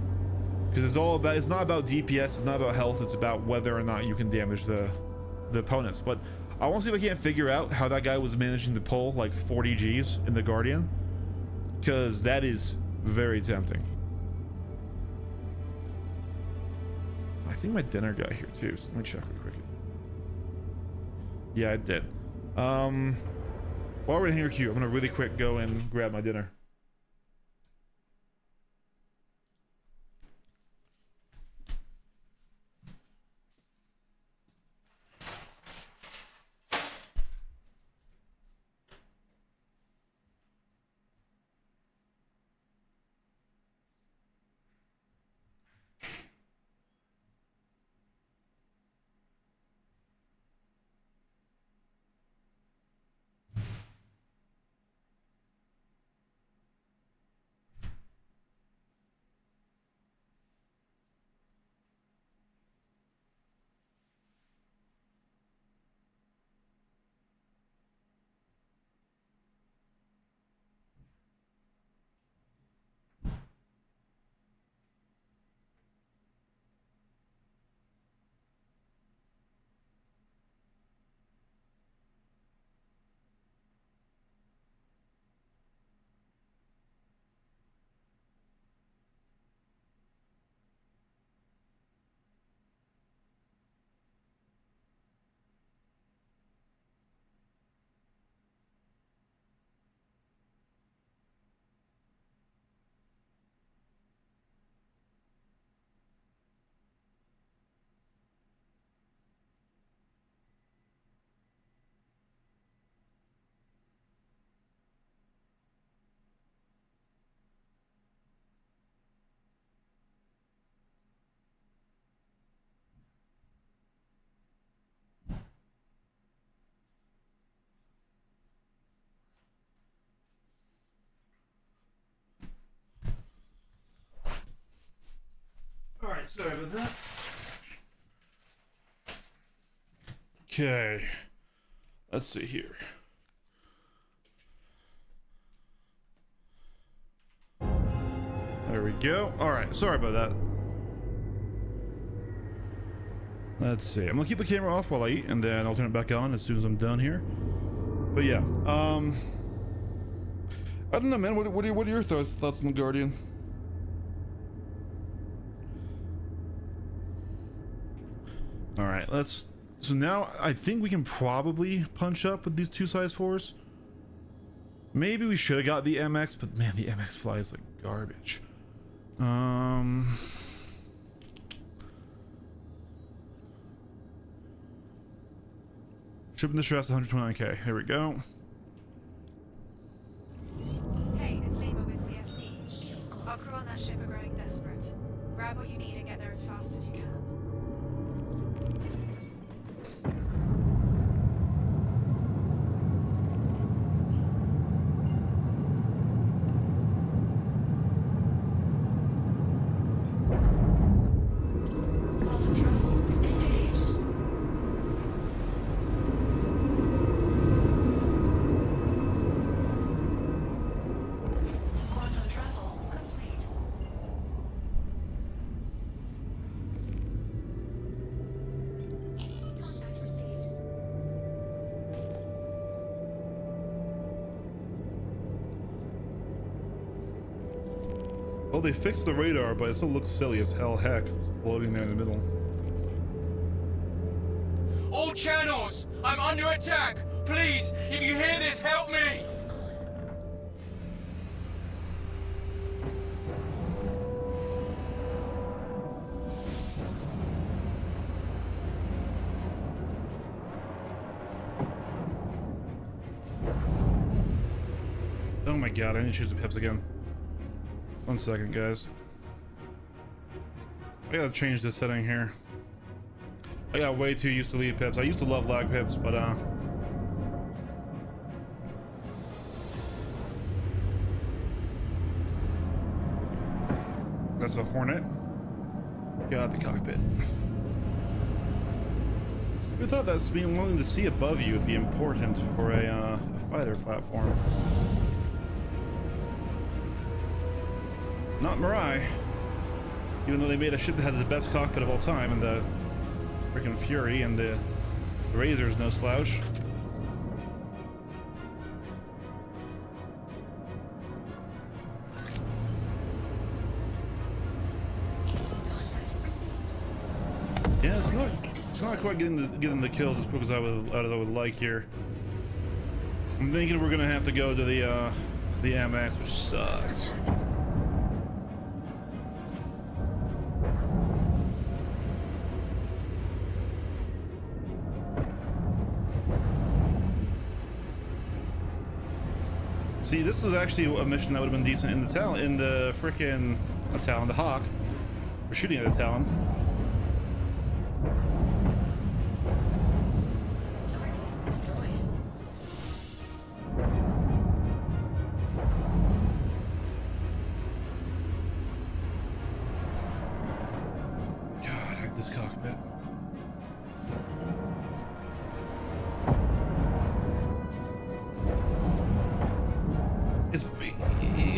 because it's not about DPS, it's not about health, it's about whether or not you can damage the opponents. But I want to see if I can't figure out how that guy was managing to pull like 40 Gs in the Guardian, because that is very tempting. I think my dinner got here too, so let me check real quick. Yeah, it did. While we're in here, Q, I'm gonna really quick go and grab my dinner. Alright, sorry about that. Okay. Let's see here. There we go. Alright, sorry about that. Let's see. I'm gonna keep the camera off while I eat, and then I'll turn it back on as soon as I'm done here. But yeah, I don't know, man. What are your thoughts on the Guardian? All right, let's. So now I think we can probably punch up with these 2 size 4s. Maybe we should have got the MX, but man, the MX flies like garbage. Shipping distress 129k. There we go. Hey, it's Lima with CFP. Our crew on that ship are growing desperate. Grab what you need and get there as fast as you can. Well, they fixed the radar, but it still looks silly as hell heck, floating there in the middle. All channels! I'm under attack! Please, if you hear this, help me! Oh my god, I need to choose the pips again. 1 second, guys. I gotta change this setting here. I got way too used to lead pips. I used to love lag pips, but that's a Hornet. Get out the cockpit. We thought that being willing to see above you would be important for a fighter platform. Not Mirai. Even though they made a ship that had the best cockpit of all time, and the freaking Fury and the Razor's no slouch. Yeah, it's not quite getting the kills as quick as I would like here. I'm thinking we're gonna have to go to the MX, which sucks. See, this is actually a mission that would have been decent in the Talon, in the frickin' Talon, the Hawk. We're shooting at the Talon. Target destroyed. God, I hate this cockpit.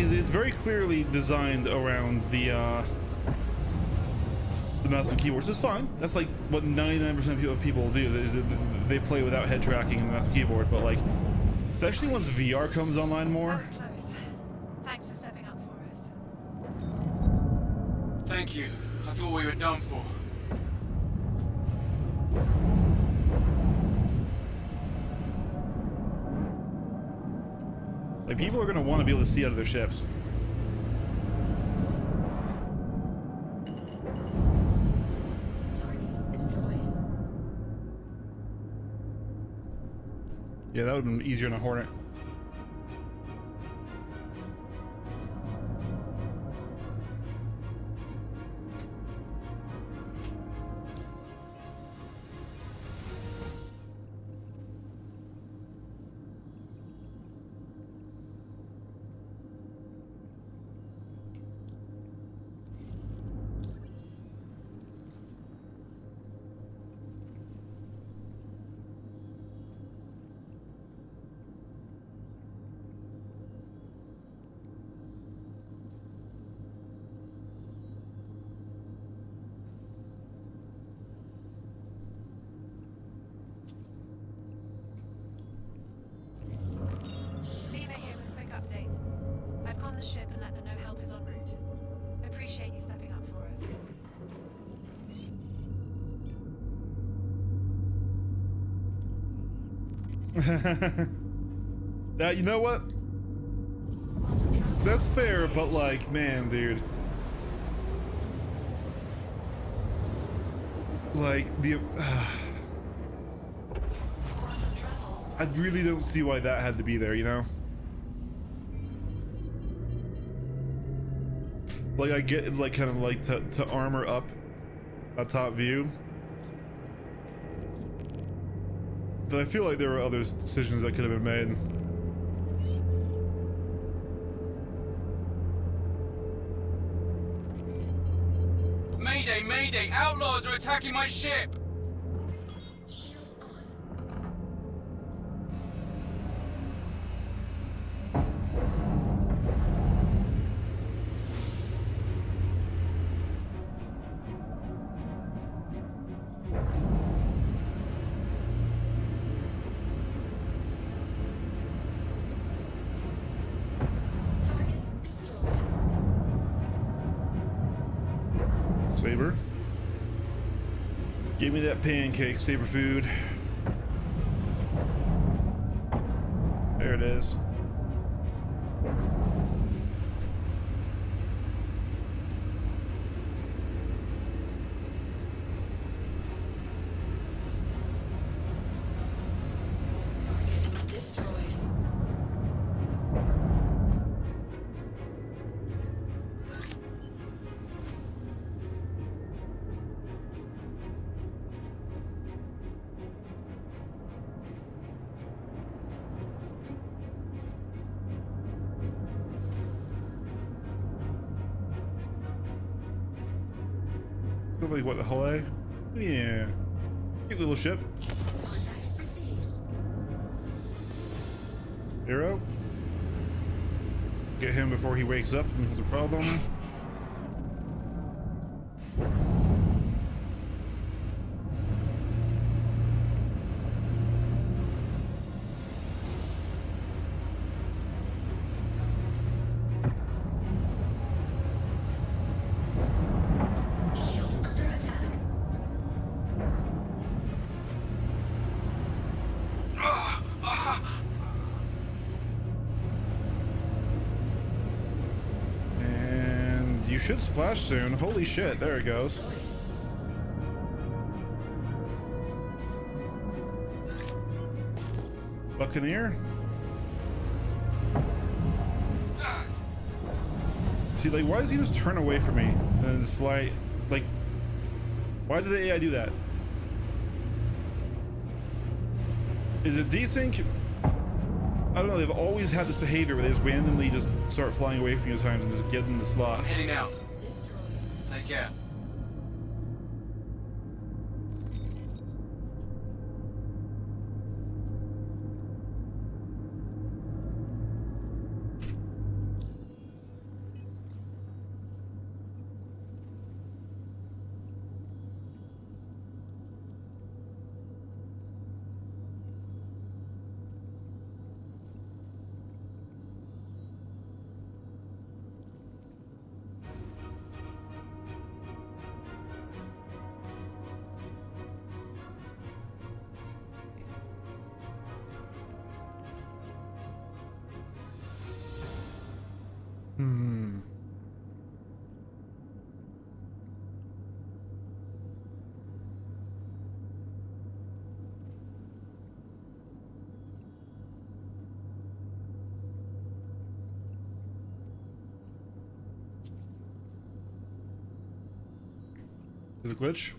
It's very clearly designed around the mouse and keyboards. It's fine. That's like what 99% of people do. Is they play without head tracking and the mouse and keyboard. But like, especially once VR comes online more. That was close. Thanks for stepping up for us. Thank you. I thought we were done for. Like, people are gonna want to be able to see out of their ships. Target destroyed. Yeah, that would have been easier than a Hornet. Lima here with a quick update. I've conned the ship and let them know help is en route. Appreciate you stepping up for us. Now, you know what? That's fair, but like, man, dude. Like, I really don't see why that had to be there, you know? Like, I get it's like kind of like to armor up a top view. But I feel like there were other decisions that could have been made. Mayday, mayday! Outlaws are attacking my ship! Shield on. Target destroyed. Saber. Give me that pancake, Saber food. There it is. Target destroyed. Look like what, the Hawaii? Yeah. Cute little ship. Contact received. Hero. Get him before he wakes up and has a problem. Shield under attack. You should splash soon. Holy shit, there it goes. Buccaneer? See, like, why does he just turn away from me and just fly? Like, why did the AI do that? Is it desync? I don't know, they've always had this behavior where they just randomly just start flying away from you at times and just get in the slot. Heading out. Take care. Is it a glitch?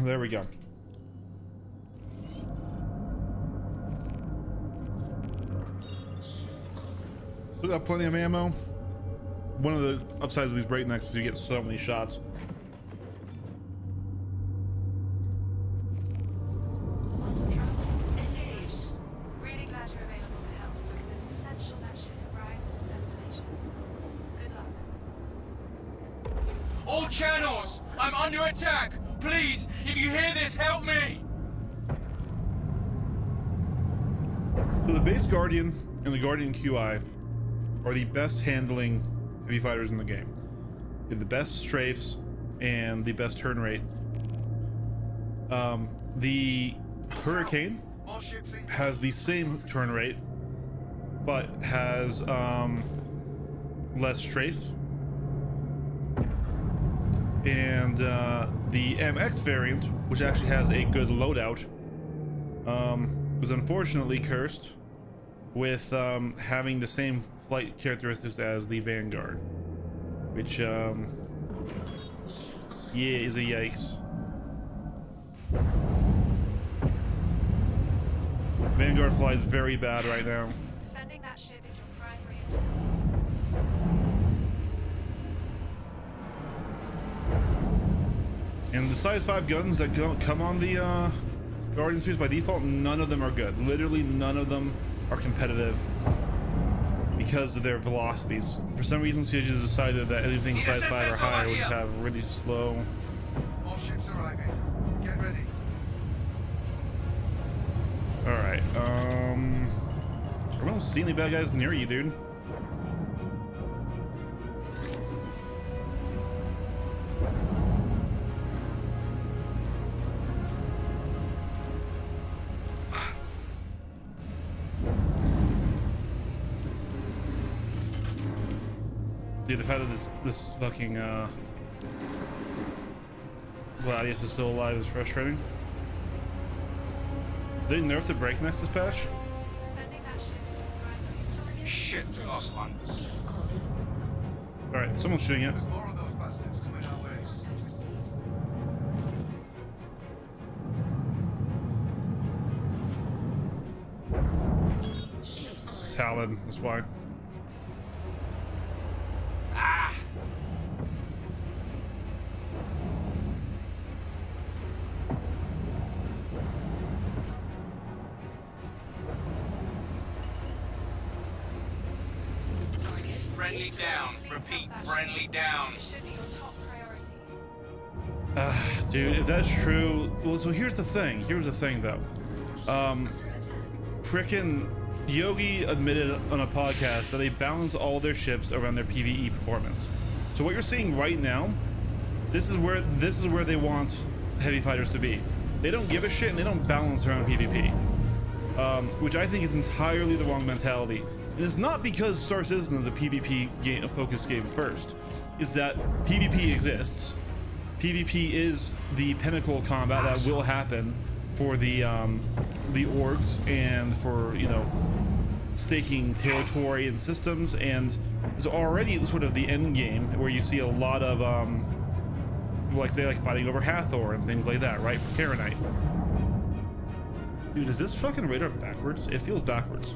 There we go. We got plenty of ammo. One of the upsides of these breaknecks is you get so many shots. Really glad you're available to help because it's essential that ship arrives at its destination. Good luck. All channels! I'm under attack! Please, if you hear this, help me! So the base Guardian and the Guardian QI are the best handling heavy fighters in the game. They have the best strafes and the best turn rate. The Hurricane More ships in. has the same turn rate, but has less strafes. And the MX variant, which actually has a good loadout, was unfortunately cursed with having the same flight characteristics as the Vanguard, which yeah, is a yikes. Vanguard flies very bad right now. Defending that ship is your primary objective. And the size 5 guns that come on the Guardian series by default, none of them are good. Literally none of them are competitive because of their velocities. For some reason, CG has decided that anything size 5 or higher would have really slow. More ships arriving. Get ready. Alright, I don't see any bad guys near you, dude. Dude, the fact that this fucking Gladius is still alive is frustrating. Did they nerf the breaknecks this patch? Defending that ship is your primary objective. Shit, we lost one. Alright, someone's shooting it. There's more of those bastards coming our way. Talon, that's why. Friendly down. Repeat, friendly down. It should be your top priority. Dude, if that's true, well, so here's the thing. Here's the thing, though. Frickin' Yogi admitted on a podcast that they balance all their ships around their PvE performance. So what you're seeing right now, this is where they want heavy fighters to be. They don't give a shit and they don't balance around PvP, which I think is entirely the wrong mentality. And it's not because Star Citizen is a PvP game, a focused game first. It's that PvP exists. PvP is the pinnacle combat that will happen for the orgs and for, you know, staking territory and systems, and is already sort of the end game where you see a lot of like say like fighting over Hathor and things like that, right? For Karenite. Dude, is this fucking radar backwards? It feels backwards.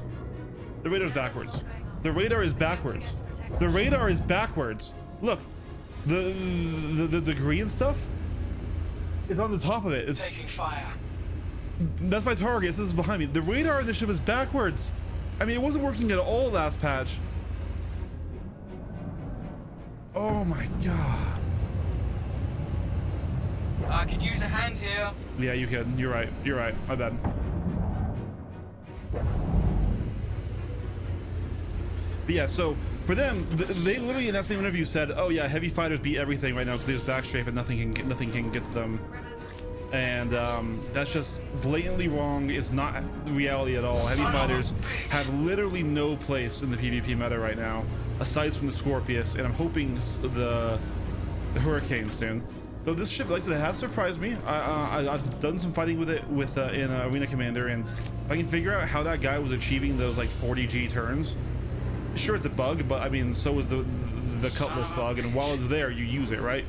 The radar's backwards. The radar is backwards. The radar is backwards. Look, the green stuff is on the top of it. It's Taking fire. That's my target. This is behind me. The radar in the ship is backwards. I mean, it wasn't working at all last patch. Oh my god. I could use a hand here. Yeah, you can. You're right. You're right. My bad. But yeah, so for them, they literally in that same interview said, "Oh yeah, heavy fighters beat everything right now because they just backstrafe and nothing can get to them." And that's just blatantly wrong. It's not reality at all. Heavy fighters have literally no place in the PvP meta right now, aside from the Scorpius, and I'm hoping the Hurricane soon. So this ship, like I said, it has surprised me. I've done some fighting with it in Arena Commander, and if I can figure out how that guy was achieving those like 40G turns. Sure, it's a bug, but I mean, so is the Cutlass bug, and while it's there, you use it, right?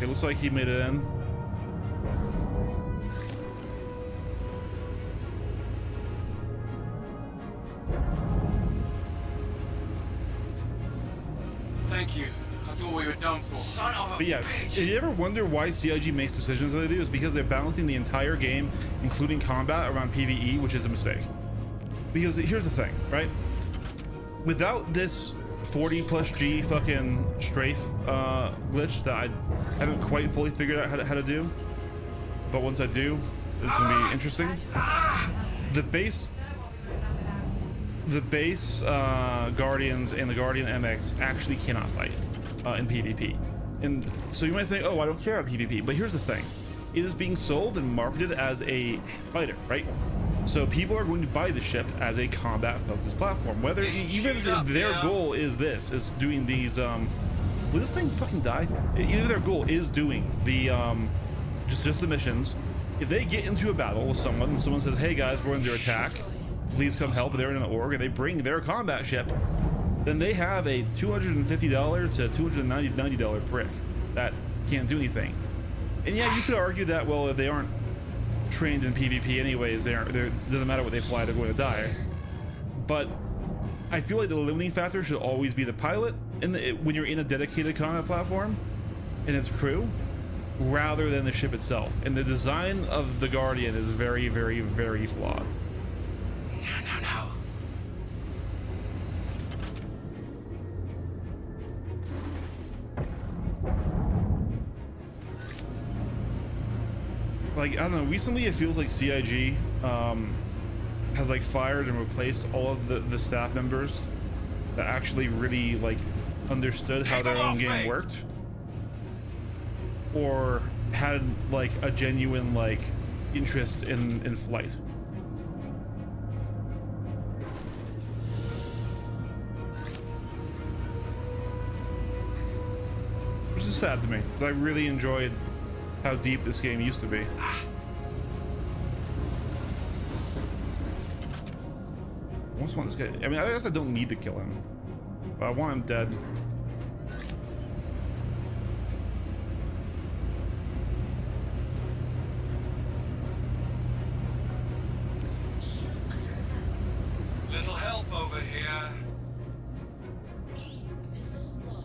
It looks like he made it in. Thank you. I thought we were done for. Son of a But yes, bitch. if you ever wonder why CIG makes decisions that they do, is because they're balancing the entire game, including combat, around PvE, which is a mistake. Because here's the thing, right? Without this 40+ G fucking strafe glitch that I haven't quite fully figured out how to do, but once I do, it's gonna be interesting. The base Guardians and the Guardian MX actually cannot fight in PvP. And so you might think, oh, I don't care about PvP, but here's the thing. It is being sold and marketed as a fighter, right? So people are going to buy the ship as a combat focused platform, whether even if their goal is doing these will this thing fucking die? Either their goal is doing the just the missions. If they get into a battle with someone and someone says, hey guys, we're under attack, please come help, they're in an org, and they bring their combat ship, then they have a $250 to $290 brick that can't do anything. And yeah, you could argue that, well, if they aren't trained in PvP anyways, doesn't matter what they fly, they're going to die. But I feel like the limiting factor should always be the pilot when you're in a dedicated combat platform and its crew, rather than the ship itself. And the design of the Guardian is very, very, very flawed. No. Like, I don't know, recently it feels like CIG has like fired and replaced all of the staff members that actually really like understood how their own game worked, or had like a genuine like interest in flight. Which is sad to me, because I really enjoyed how deep this game used to be. I almost want this guy. I mean, I guess I don't need to kill him, but I want him dead. Little help over here. Missile block. Missile lock.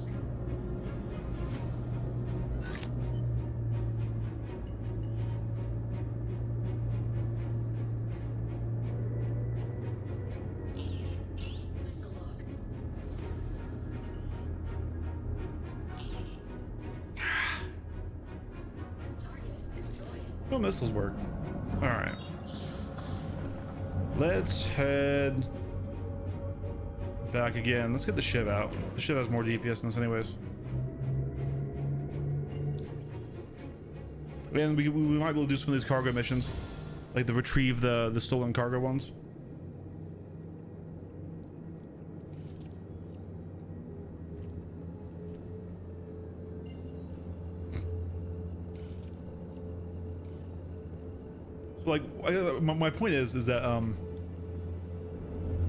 Target destroyed. No missiles work. All right. Let's head back again. Let's get the Shiv out. The Shiv has more DPS than this anyways. And we might be able to do some of these cargo missions, like the retrieve the stolen cargo ones. So like, my point is that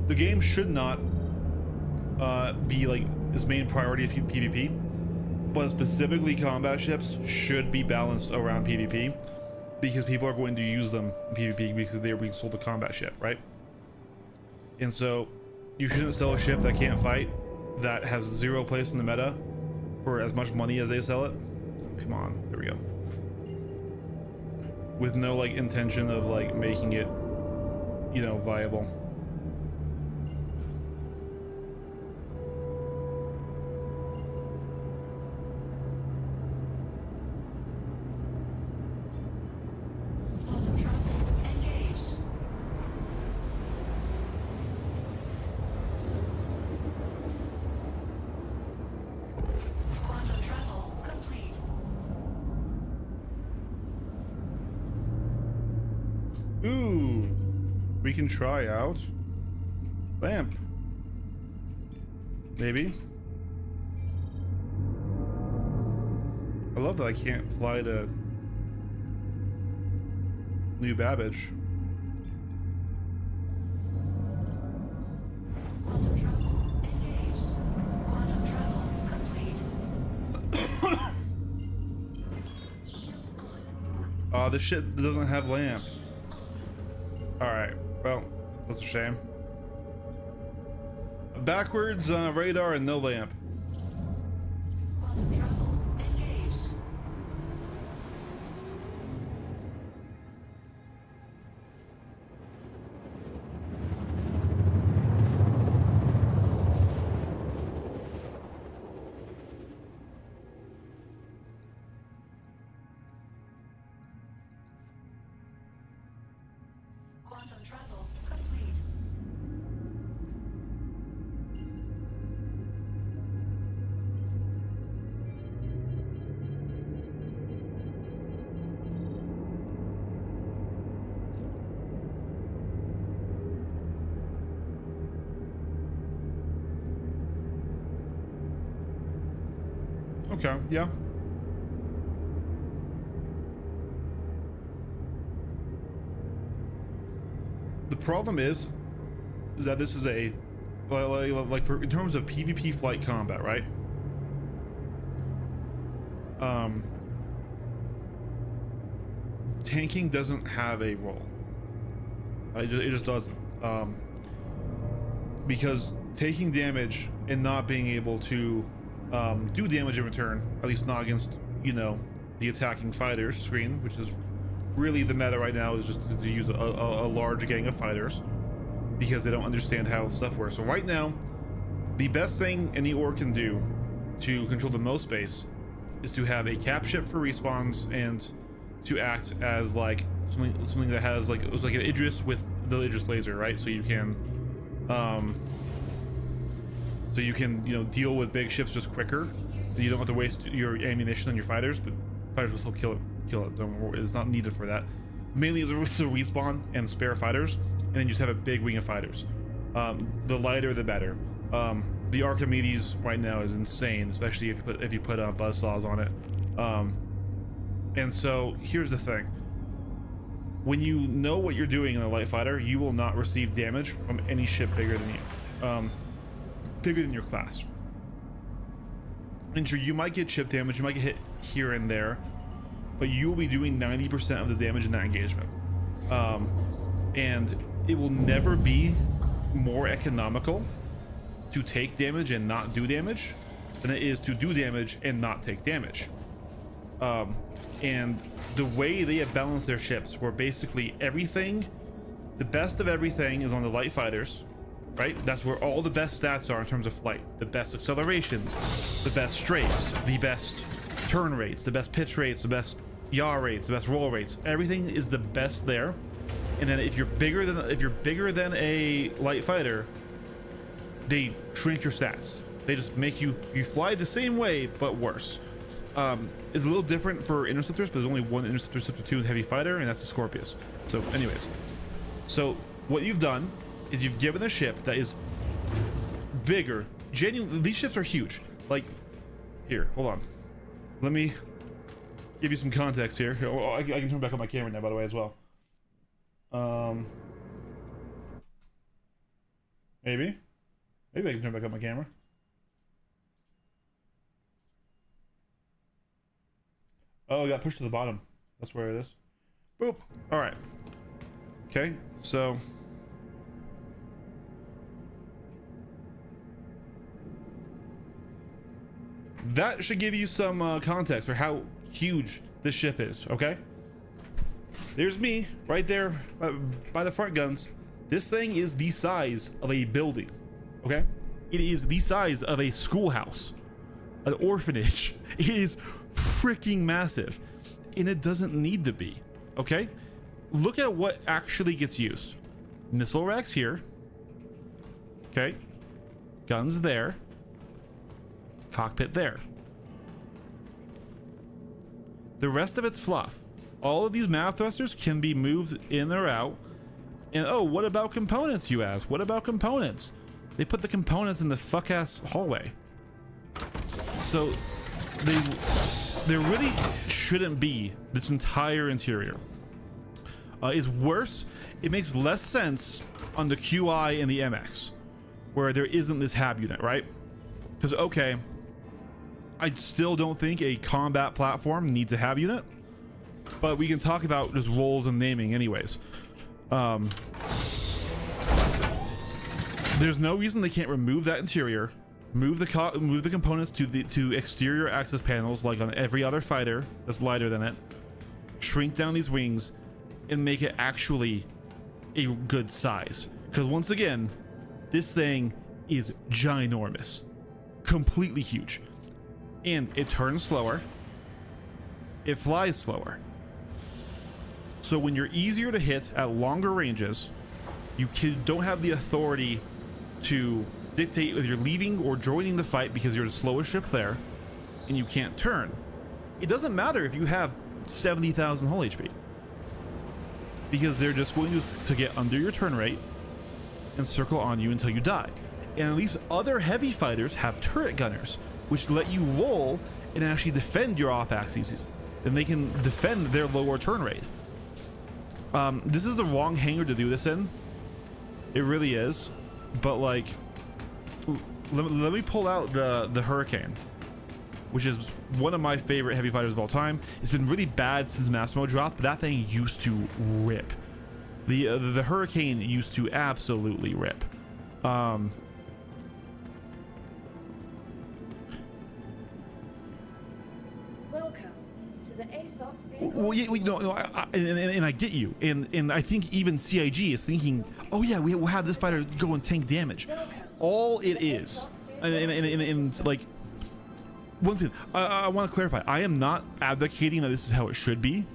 the game should not be like its main priority of PvP, but specifically combat ships should be balanced around PvP, because people are going to use them in PvP because they are being sold a combat ship, right? And so you shouldn't sell a ship that can't fight, that has zero place in the meta, for as much money as they sell it. Come on, there we go. With no like intention of like making it, you know, viable. Ooh, we can try out lamp. Maybe. I love that I can't fly to New Babbage. This shit doesn't have lamp. Alright, well, that's a shame. Backwards radar and no lamp. Okay, yeah. The problem is that this is a like for in terms of PvP flight combat, right? Tanking doesn't have a role. It just doesn't. Because taking damage and not being able to do damage in return, at least not against, you know, the attacking fighters screen, which is really the meta right now, is just to use a large gang of fighters because they don't understand how stuff works. So right now, the best thing any orc can do to control the most space is to have a cap ship for respawns and to act as like something that has like, it was like an Idris with the Idris laser, right? So you can you know, deal with big ships just quicker, so you don't have to waste your ammunition on your fighters, but fighters will still kill it. Don't worry, it's not needed for that. Mainly it's a respawn and spare fighters, and then you just have a big wing of fighters. The lighter the better. The Archimedes right now is insane, especially if you put buzzsaws on it. And so here's the thing: when you know what you're doing in a light fighter, you will not receive damage from any ship bigger than you, bigger than your class. And sure, you might get chip damage, you might get hit here and there, but you will be doing 90% of the damage in that engagement. And it will never be more economical to take damage and not do damage than it is to do damage and not take damage. And the way they have balanced their ships, where basically everything, the best of everything is on the light fighters, right? That's where all the best stats are in terms of flight. The best accelerations, the best strafes, the best turn rates, the best pitch rates, the best yaw rates, the best roll rates. Everything is the best there. And then if you're bigger than a light fighter, they shrink your stats. They just make you fly the same way but worse. is a little different for interceptors, but there's only one interceptor 2 heavy fighter, and that's the Scorpius. So anyways, so what you've done is you've given a ship that is bigger. Genuinely, these ships are huge. Like, here, hold on. Let me give you some context here. Oh, I can turn back on my camera now, by the way, as well. Maybe I can turn back on my camera. Oh, it got pushed to the bottom. That's where it is. Boop. All right. Okay, so that should give you some context for how huge this ship is. Okay, there's me right there by the front guns. This thing is the size of a building. Okay, it is the size of a schoolhouse, an orphanage. It is freaking massive, and it doesn't need to be. Okay, look at what actually gets used. Missile racks here. Okay, guns there, cockpit there. The rest of it's fluff. All of these math thrusters can be moved in or out. And oh, what about components, you ask? What about components? They put the components in the fuck ass hallway. So there really shouldn't be this entire interior. Is worse. It makes less sense on the QI and the MX, where there isn't this hab unit, right? Because okay, I still don't think a combat platform needs a hab unit, but we can talk about just roles and naming anyways. There's no reason they can't remove that interior, move the components to exterior access panels like on every other fighter that's lighter than it, shrink down these wings, and make it actually a good size. Because once again, this thing is ginormous, completely huge, and it turns slower, it flies slower. So when you're easier to hit at longer ranges, you don't have the authority to dictate whether you're leaving or joining the fight because you're the slowest ship there and you can't turn. It doesn't matter if you have 70,000 hull HP, because they're just going to get under your turn rate and circle on you until you die. And at least other heavy fighters have turret gunners, which let you roll and actually defend your off axes, and they can defend their lower turn rate. This is the wrong hangar to do this in. It really is. But like, let me pull out the Hurricane, which is one of my favorite heavy fighters of all time. It's been really bad since Massimo dropped, but that thing used to rip. The Hurricane used to absolutely rip. Welcome to the ASOC vehicle. Well, yeah, no, and I get you, and I think even CIG is thinking, oh yeah, we'll have this fighter go and tank damage. All it is, and like, once again, I want to clarify, I am not advocating that this is how it should be.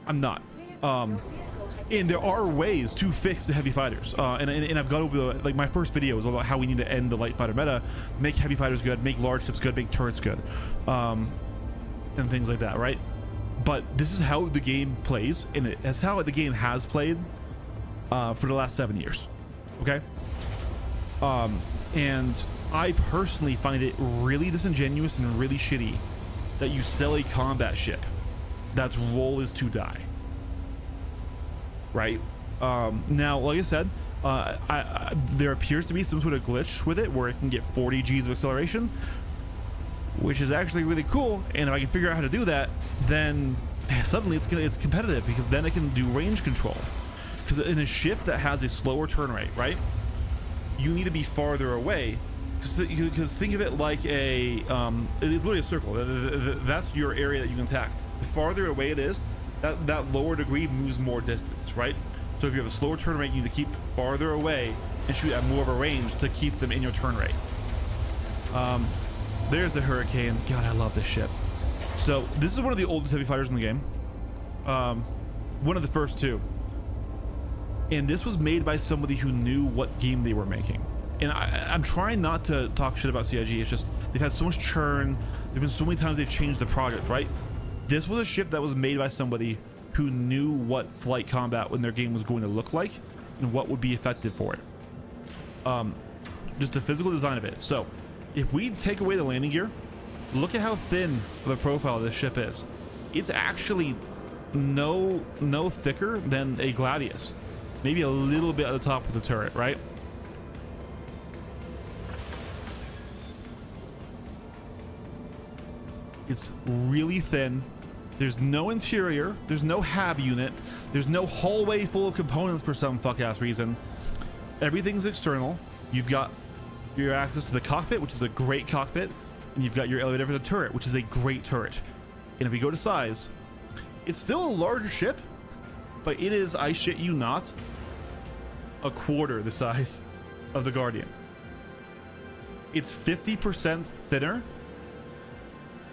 I'm not. And there are ways to fix the heavy fighters, and I've got over like my first video was about how we need to end the light fighter meta, make heavy fighters good, make large ships good, make turrets good, and things like that, right? But this is how the game plays, and that's how the game has played for the last 7 years. Okay. And I personally find it really disingenuous and really shitty that you sell a combat ship that's role is to die. Right? Now, like I said, there appears to be some sort of glitch with it where it can get 40 G's of acceleration, which is actually really cool. And if I can figure out how to do that, then suddenly it's competitive, because then it can do range control. Because in a ship that has a slower turn rate, right, you need to be farther away. Because think of it like a it's literally a circle. That's your area that you can attack. The farther away it is, that lower degree moves more distance, right? So if you have a slower turn rate, you need to keep farther away and shoot at more of a range to keep them in your turn rate. There's the Hurricane. God, I love this ship. So this is one of the oldest heavy fighters in the game. One of the first two. And this was made by somebody who knew what game they were making. and I'm trying not to talk shit about CIG. It's just they've had so much churn. There've been so many times they've changed the project, right? This was a ship that was made by somebody who knew what flight combat when their game was going to look like and what would be effective for it. Just the physical design of it. So if we take away the landing gear, look at how thin of a profile this ship is. It's actually no thicker than a Gladius. Maybe a little bit at the top of the turret, right? It's really thin. There's no interior. There's no hab unit. There's no hallway full of components for some fuck-ass reason. Everything's external. You've got your access to the cockpit, which is a great cockpit, and you've got your elevator for the turret, which is a great turret. And if we go to size, it's still a larger ship, but it is, I shit you not, a quarter the size of the Guardian. It's 50% thinner,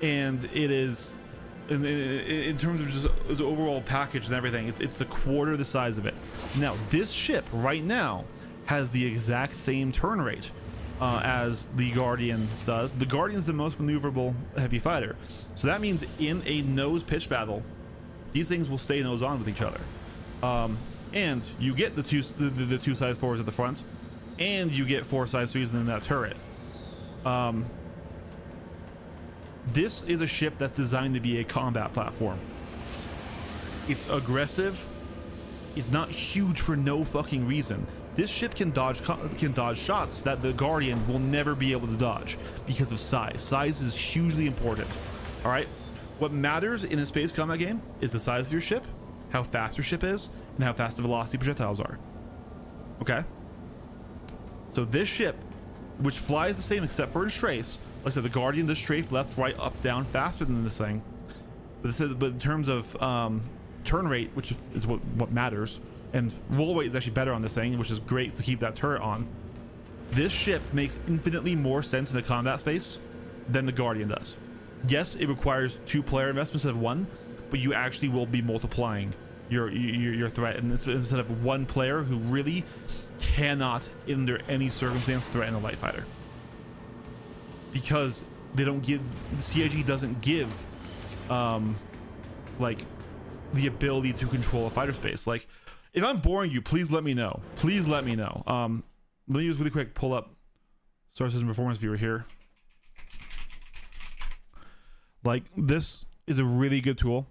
and it is, in terms of just the overall package and everything, it's a quarter the size of it. Now, this ship right now has the exact same turn rate as the Guardian does. The Guardian's the most maneuverable heavy fighter, so that means in a nose pitch battle, these things will stay nose on with each other. And you get the two size 4s at the front, and you get 4 size 3s in that turret. This is a ship that's designed to be a combat platform. It's aggressive. It's not huge for no fucking reason. This ship can dodge shots that the Guardian will never be able to dodge because of size. Size is hugely important. All right. What matters in a space combat game is the size of your ship, how fast your ship is, and how fast the velocity projectiles are. Okay. So this ship, which flies the same except for in strafes, like I said, the Guardian does strafe left, right, up, down faster than this thing. But in terms of turn rate, which is what matters, and roll weight is actually better on this thing, which is great to keep that turret on. This ship makes infinitely more sense in the combat space than the Guardian does. Yes, it requires 2 player investments instead of 1, but you actually will be multiplying your threat, and instead of 1 player who really cannot, under any circumstance, threaten a light fighter, because they don't give, CIG doesn't give like the ability to control a fighter space. Like, if I'm boring you, please let me know. Please let me know. Let me just really quick pull up Star System Performance Viewer here. Like, this is a really good tool.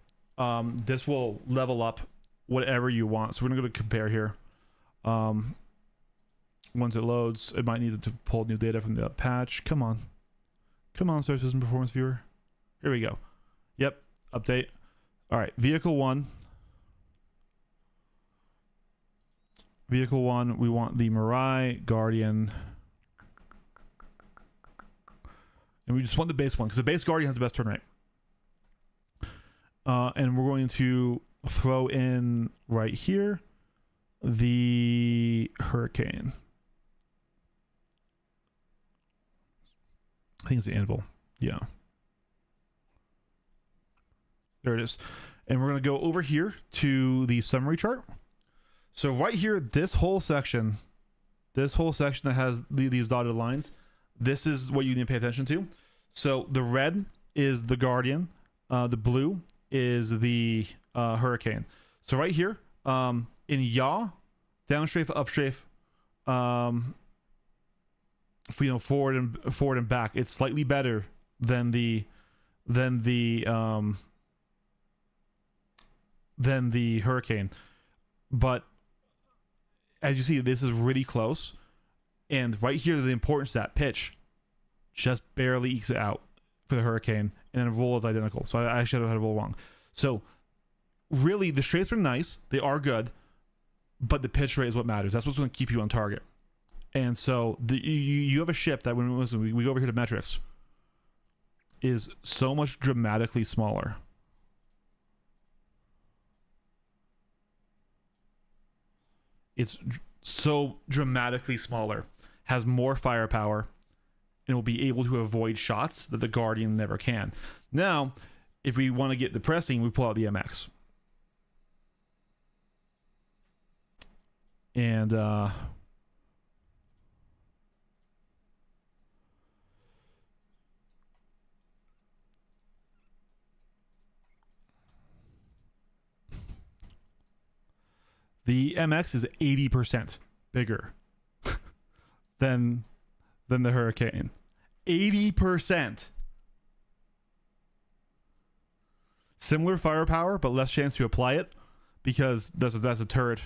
This will level up whatever you want. So we're gonna go to compare here. Once it loads, it might need to pull new data from the patch. Come on Star System Performance Viewer. Here we go. Yep, update. All right, vehicle 1, we want the Mirai, Guardian, and we just want the base one because the base Guardian has the best turn rate. And we're going to throw in right here the Hurricane. I think it's the Anvil. Yeah. There it is. And we're going to go over here to the summary chart. So right here, this whole section that has these dotted lines, this is what you need to pay attention to. So the red is the Guardian. The blue is the Hurricane. So right here, in yaw, down strafe, up strafe, forward and back, it's slightly better than the Hurricane. But as you see, this is really close, and right here, the important stat, pitch, just barely ekes it out for the Hurricane, and then roll is identical. So I actually had a roll wrong. So really, the strafes are nice, they are good, but the pitch rate is what matters. That's what's going to keep you on target. And so you have a ship that, when we go over here to metrics, is so much dramatically smaller. It's so dramatically smaller, has more firepower, and will be able to avoid shots that the Guardian never can. Now, if we want to get depressing, we pull out the MX. And The MX is 80% bigger than the Hurricane. 80%. Similar firepower, but less chance to apply it because that's a turret.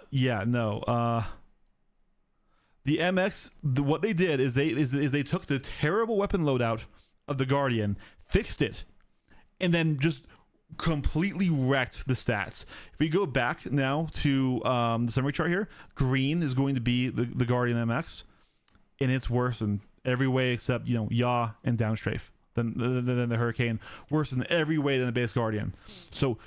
Yeah, no. The MX, what they did is they took the terrible weapon loadout of the Guardian, fixed it, and then just completely wrecked the stats. If we go back now to the summary chart here, green is going to be the Guardian MX, and it's worse in every way except, you know, yaw and downstrafe than the Hurricane. Worse in every way than the base Guardian. So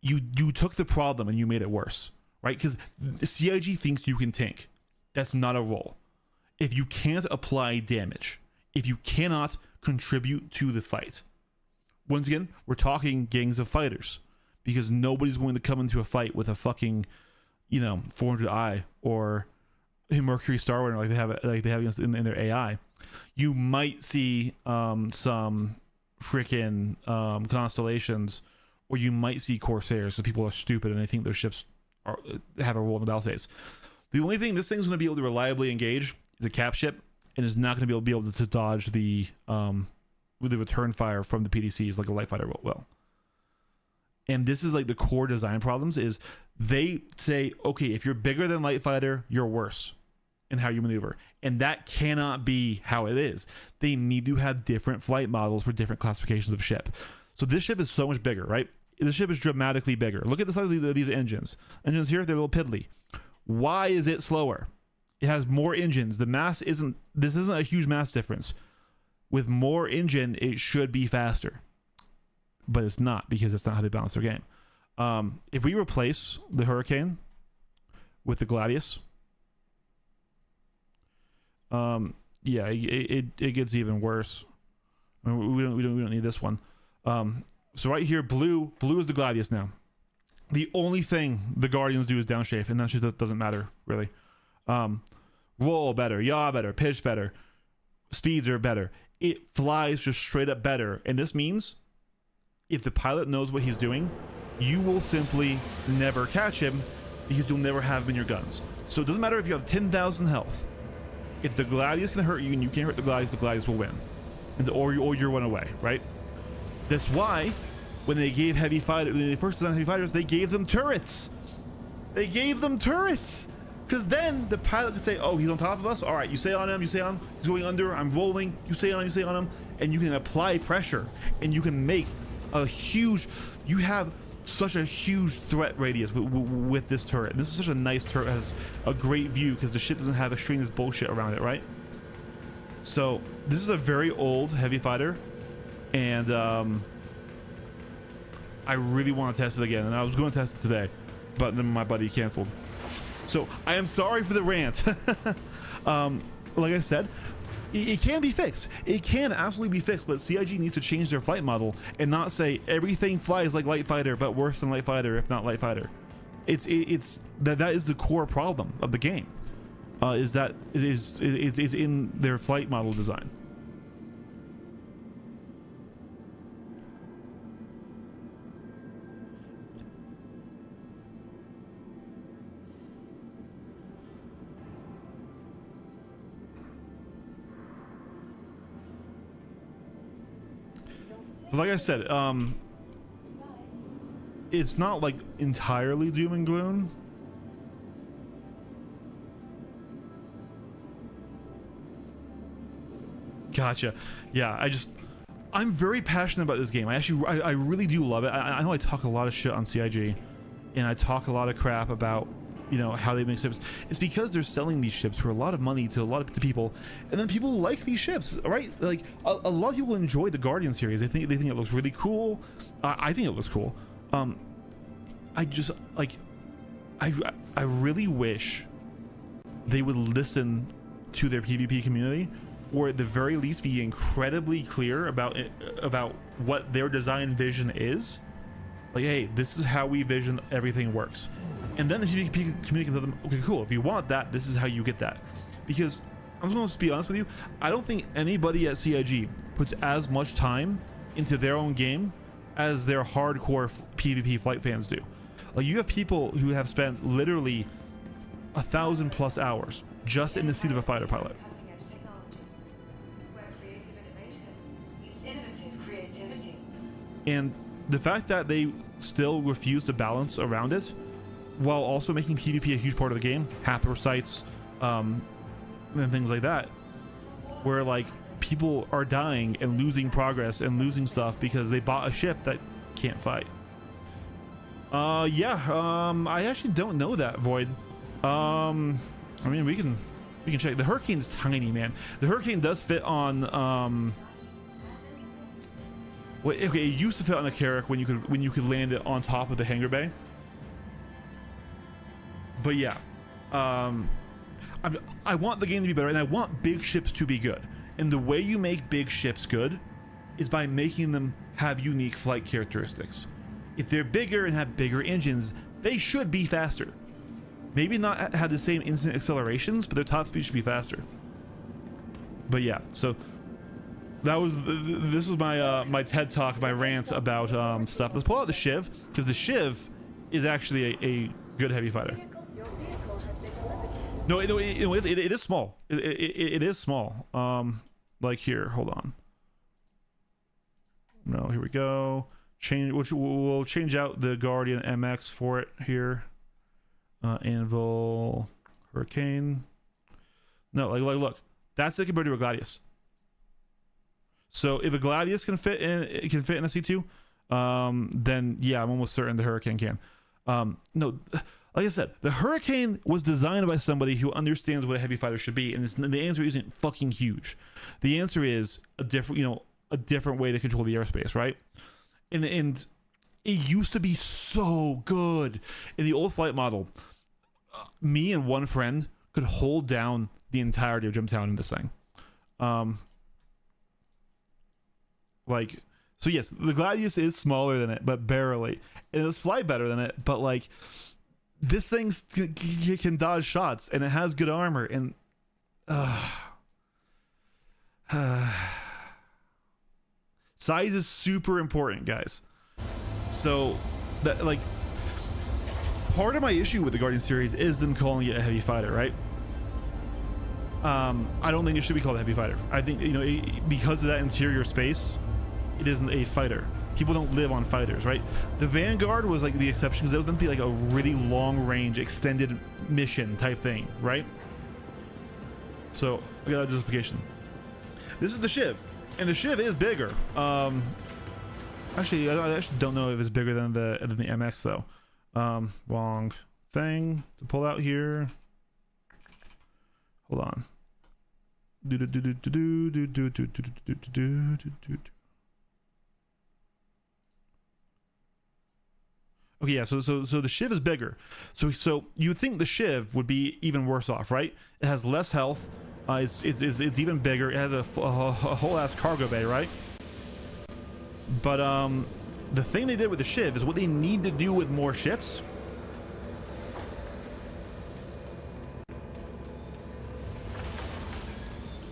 you took the problem and you made it worse, right? Because CIG thinks you can tank. That's not a role. If you can't apply damage, if you cannot contribute to the fight, once again, we're talking gangs of fighters, because nobody's going to come into a fight with a fucking, you know, 400i or a Mercury Star Runner like they have against in their AI. You might see some freaking constellations, or you might see Corsairs, so people are stupid and they think their ships have a role in the battle space. The only thing this thing's going to be able to reliably engage is a cap ship, and is not going to be able to dodge the return fire from the PDCs like a light fighter will. And this is like the core design problems is they say, okay, if you're bigger than light fighter, you're worse in how you maneuver. And that cannot be how it is. They need to have different flight models for different classifications of ship. So this ship is so much bigger, right? This ship is dramatically bigger. Look at the size of these engines. Engines here, they're a little piddly. Why is it slower? It has more engines. This isn't a huge mass difference. With more engine, it should be faster. But it's not, because that's not how they balance their game. If we replace the Hurricane with the Gladius, yeah, it gets even worse. I mean, we don't need this one. So right here, blue is the Gladius now. The only thing the Guardians do is downstrafe, and that just doesn't matter really. Roll better, yaw better, pitch better, speeds are better. It flies just straight up better, and this means if the pilot knows what he's doing, you will simply never catch him because you'll never have him in your guns. So it doesn't matter if you have 10,000 health. If the Gladius can hurt you and you can't hurt the Gladius will win, or you run away, right? That's why when they gave when they first designed heavy fighters, they gave them turrets. They gave them turrets. Because then the pilot could say, oh, he's on top of us. All right, you say on him, he's going under, I'm rolling. You say on him, and you can apply pressure, and you can make you have such a huge threat radius with this turret. And this is such a nice turret, it has a great view because the ship doesn't have extraneous bullshit around it, right? So this is a very old heavy fighter, and I really want to test it again, and I was going to test it today, but then my buddy canceled. So I am sorry for the rant. Like I said, it can be fixed. It can absolutely be fixed, but CIG needs to change their flight model and not say everything flies like light fighter, but worse than light fighter, if not light fighter. That is the core problem of the game. Is in their flight model design. Like I said, it's not like entirely doom and gloom. Gotcha. Yeah, I'm very passionate about this game. I really do love it. I know I talk a lot of shit on CIG, and I talk a lot of crap about, you know, how they make ships. It's because they're selling these ships for a lot of money to a lot of people, and then people like these ships, right? Like a lot of people enjoy the Guardian series. They think it looks really cool. I think it looks cool. I just like I really wish they would listen to their PvP community, or at the very least be incredibly clear about what their design vision is. Like, hey, this is how we vision everything works. And then the PvP community can tell them, okay, cool, if you want that, this is how you get that. Because I'm just going to be honest with you, I don't think anybody at CIG puts as much time into their own game as their hardcore PvP flight fans do. Like, you have people who have spent literally 1,000+ hours just in the seat of a fighter pilot. And the fact that they still refuse to balance around it while also making PvP a huge part of the game, hapless sites, and things like that, where like people are dying and losing progress and losing stuff because they bought a ship that can't fight. I actually don't know that, Void. I mean, we can check. The Hurricane's tiny, man. The Hurricane does fit on well, okay, it used to fit on a Carrack when you could land it on top of the hangar bay. But yeah, I want the game to be better, and I want big ships to be good. And the way you make big ships good is by making them have unique flight characteristics. If they're bigger and have bigger engines, they should be faster. Maybe not have the same instant accelerations, but their top speed should be faster. But yeah, so that was this was my my TED talk, my rant about stuff. Let's pull out the Shiv, because the Shiv is actually a good heavy fighter. Your vehicle has been delivered. No, it is small. It is small. Like here, hold on. No, here we go. Which we'll change out the Guardian MX for it here. Anvil, Hurricane. No, like look, that's the compared to a Gladius. So if a Gladius can fit in, it can fit in a C2. Then yeah, I'm almost certain the Hurricane can. No, like I said, the Hurricane was designed by somebody who understands what a heavy fighter should be, and the answer isn't fucking huge. The answer is a different way to control the airspace, right? And it used to be so good in the old flight model. Me and one friend could hold down the entirety of Jumtown in this thing. Like, so yes, the Gladius is smaller than it, but barely. It does fly better than it, but like, this thing can dodge shots, and it has good armor, and size is super important, guys. So that, like, part of my issue with the Guardian series is them calling it a heavy fighter, right? I don't think it should be called a heavy fighter. I think, you know, because of that interior space, it isn't a fighter. People don't live on fighters, right? The Vanguard was like the exception, because it was meant to be like a really long range extended mission type thing, right? So I got a justification. This is the Shiv, and the Shiv is bigger. Actually, I actually don't know if it's bigger than the MX though. Long thing to pull out here. Hold on. Okay, yeah, so the Shiv is bigger. So you would think the Shiv would be even worse off, right? It has less health. It's even bigger. It has a whole ass cargo bay, right? But the thing they did with the Shiv is what they need to do with more ships.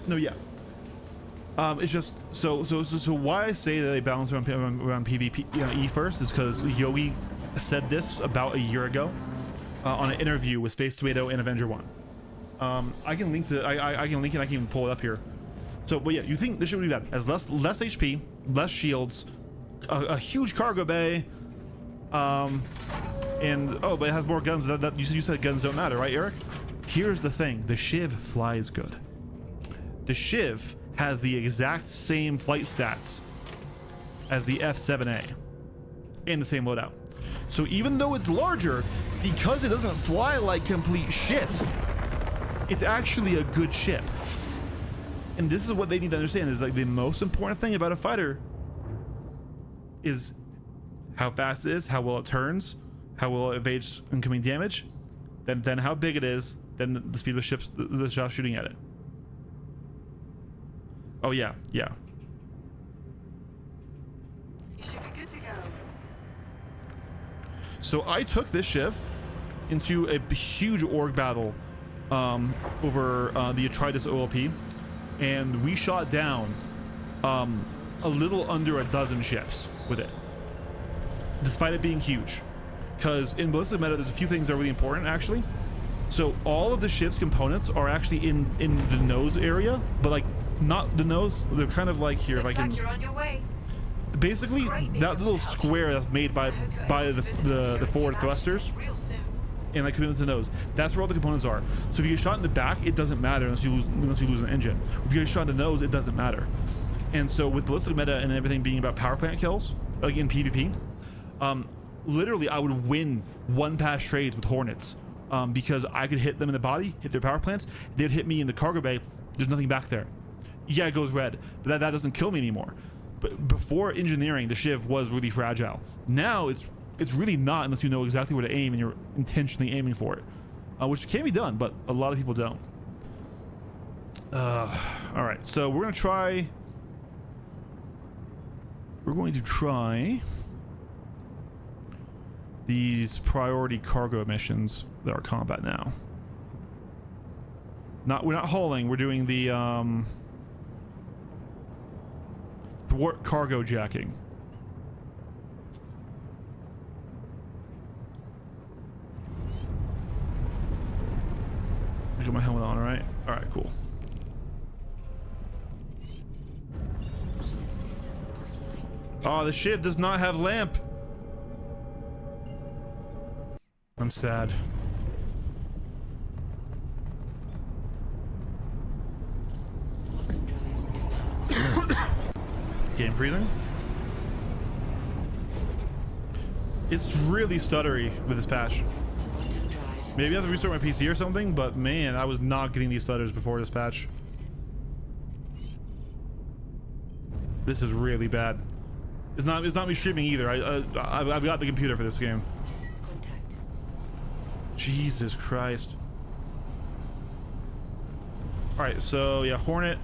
No, yeah. It's just so why I say that they balance around PvP, you know, E first, is because Yogi said this about a year ago on an interview with Space Tomato and Avenger 1. I can link the I can link it. I can even pull it up here. So, but yeah, you think this should be bad? Has less HP, less shields, a huge cargo bay, and oh, but it has more guns. That you said guns don't matter, right, Eric? Here's the thing: the Shiv flies good. The Shiv has the exact same flight stats as the F7A and the same loadout. So even though it's larger, because it doesn't fly like complete shit, it's actually a good ship. And this is what they need to understand, is like the most important thing about a fighter is how fast it is, how well it turns, how well it evades incoming damage, then how big it is, then the speed of the ships, the shot shooting at it. Oh yeah, yeah. You should be good to go. So I took this Shiv into a huge org battle over the Atreides OLP, and we shot down a little under a dozen ships with it, despite it being huge. because in ballistic meta, there's a few things that are really important actually. So all of the ship's components are actually in the nose area, but like not the nose. They're kind of like here. Looks if I can. like you're on your way. Basically, that little square that's made by the forward thrusters. Real soon. And like commitment to nose. That's where all the components are. So if you get shot in the back, it doesn't matter unless you lose an engine. If you get shot in the nose, it doesn't matter. And so with ballistic meta and everything being about power plant kills, like in PvP, literally I would win one pass trades with Hornets because I could hit them in the body, hit their power plants. They'd hit me in the cargo bay. There's nothing back there. Yeah, it goes red, but that doesn't kill me anymore. But before engineering, the Shiv was really fragile. Now it's really not unless you know exactly where to aim and you're intentionally aiming for it, which can be done, but a lot of people don't. All right, so we're going to try these priority cargo missions that are combat now. We're not hauling, we're doing the thwart cargo jacking. I got my helmet on, alright? Alright, cool. Oh, the ship does not have lamp. I'm sad. Game freezing? It's really stuttery with this patch. Maybe I have to restart my PC or something, but man, I was not getting these stutters before this patch. This is really bad. It's not me streaming either. I've got the computer for this game. Jesus Christ. All right, so yeah, Hornet.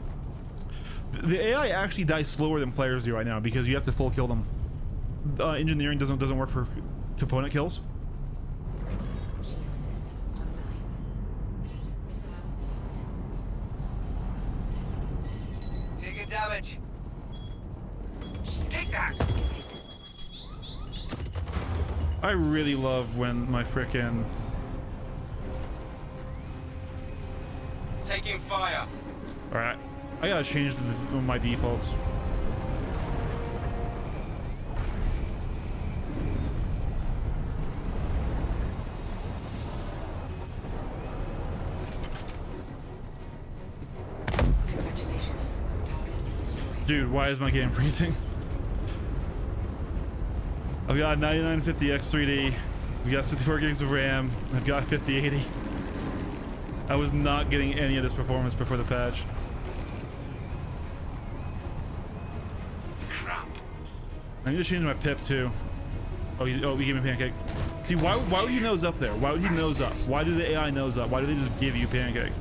The AI actually dies slower than players do right now because you have to full kill them. Engineering doesn't work for component kills. Taking damage. Take that. I really love when my frickin' Taking fire. all right, I gotta change my defaults. Dude, why is my game freezing? I've got 9950 X3D. I've got 64 gigs of RAM. I've got 5080. I was not getting any of this performance before the patch. Crap. I need to change my pip too. Oh, he gave me pancake. See, why would he nose up there? Why would he nose up? Why do the AI nose up? Why do they just give you pancake?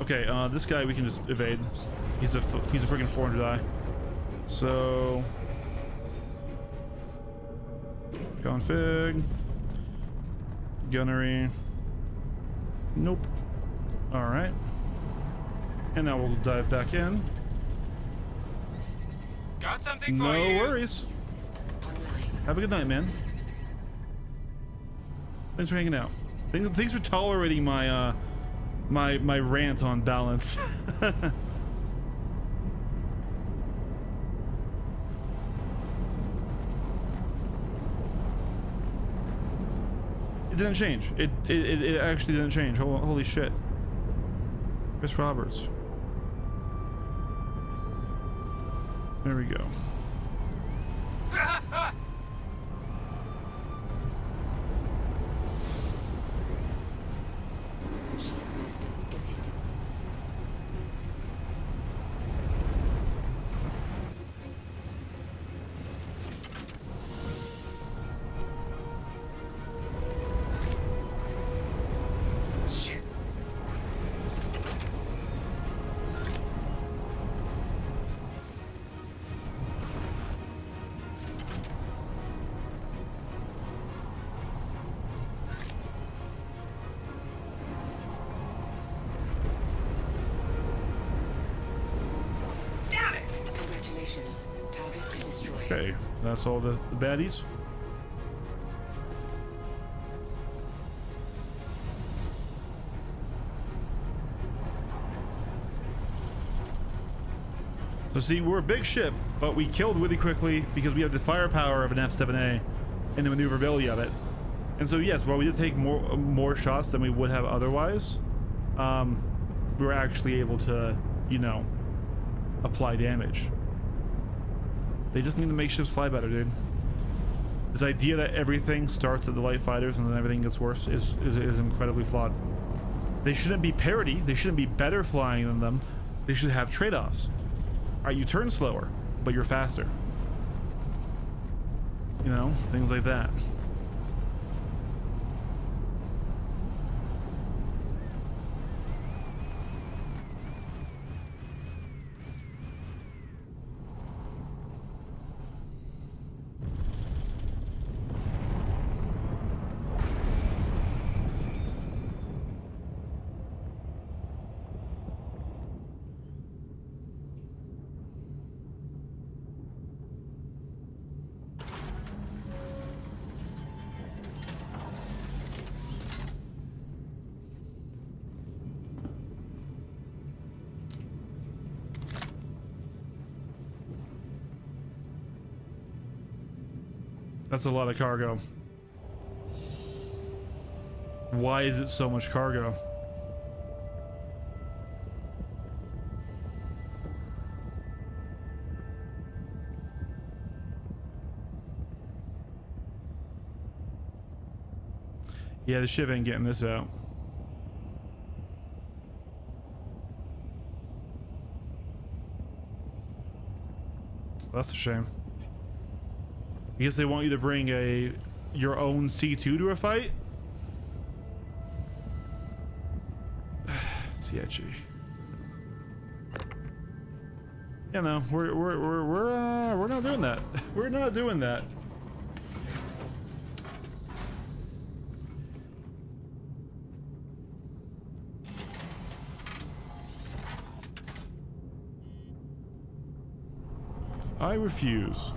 Okay, this guy we can just evade. He's a freaking 400 eye. So config gunnery. Nope. All right. And now we'll dive back in. Got something for No you. worries. Have a good night, man. Thanks for hanging out. Thanks for tolerating my my rant on balance. It didn't change. It actually didn't change. Holy shit. Chris Roberts. There we go. Shit. Okay, that's all the baddies. So see, we're a big ship, but we killed really quickly because we have the firepower of an F-7A and the maneuverability of it. And so yes, while we did take more shots than we would have otherwise, we were actually able to, you know, apply damage. They just need to make ships fly better, dude. This idea that everything starts at the light fighters and then everything gets worse is incredibly flawed. They shouldn't be parity. They shouldn't be better flying than them. They should have trade-offs. All right, you turn slower, but you're faster. You know, things like that. That's a lot of cargo. Why is it so much cargo? Yeah, the ship ain't getting this out. That's a shame. I guess they want you to bring your own C2 to a fight. CIG. Yeah, no, we're not doing that. We're not doing that. I refuse.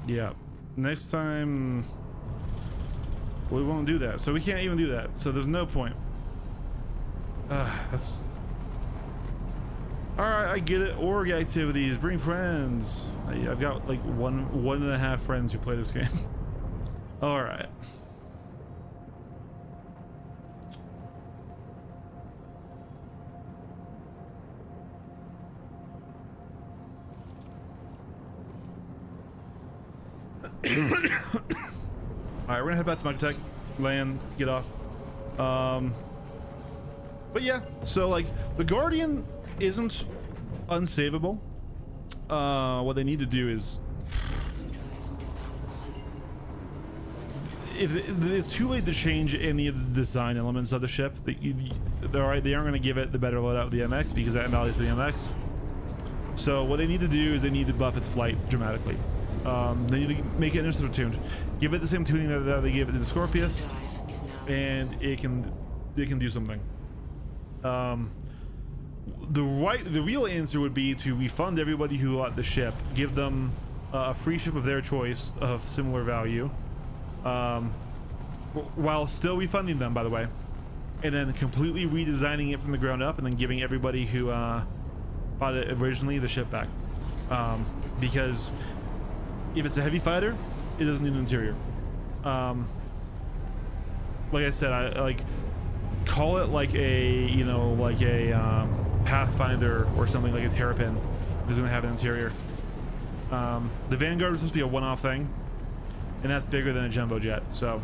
Yeah, next time we won't do that, so we can't even do that, so there's no point. That's all right. I get it. Org activities, bring friends. I've got like one and a half friends who play this game. All right. All right, we're gonna head back to Microtech, land, get off. But yeah, so like the Guardian isn't unsavable. What they need to do is, if it's too late to change any of the design elements of the ship, they aren't going to give it the better loadout of the MX because that invalidates the MX. So what they need to do is they need to buff its flight dramatically. They need to make it initiative tuned, give it the same tuning that they gave it to the Scorpius, and it can do something. The real answer would be to refund everybody who bought the ship, give them a free ship of their choice of similar value, while still refunding them, by the way, and then completely redesigning it from the ground up, and then giving everybody who bought it originally the ship back, because if it's a heavy fighter, it doesn't need an interior. Like I said, I like call it like a, you know, like a Pathfinder or something, like a Terrapin is going to have an interior. The Vanguard is supposed to be a one-off thing, and that's bigger than a jumbo jet, so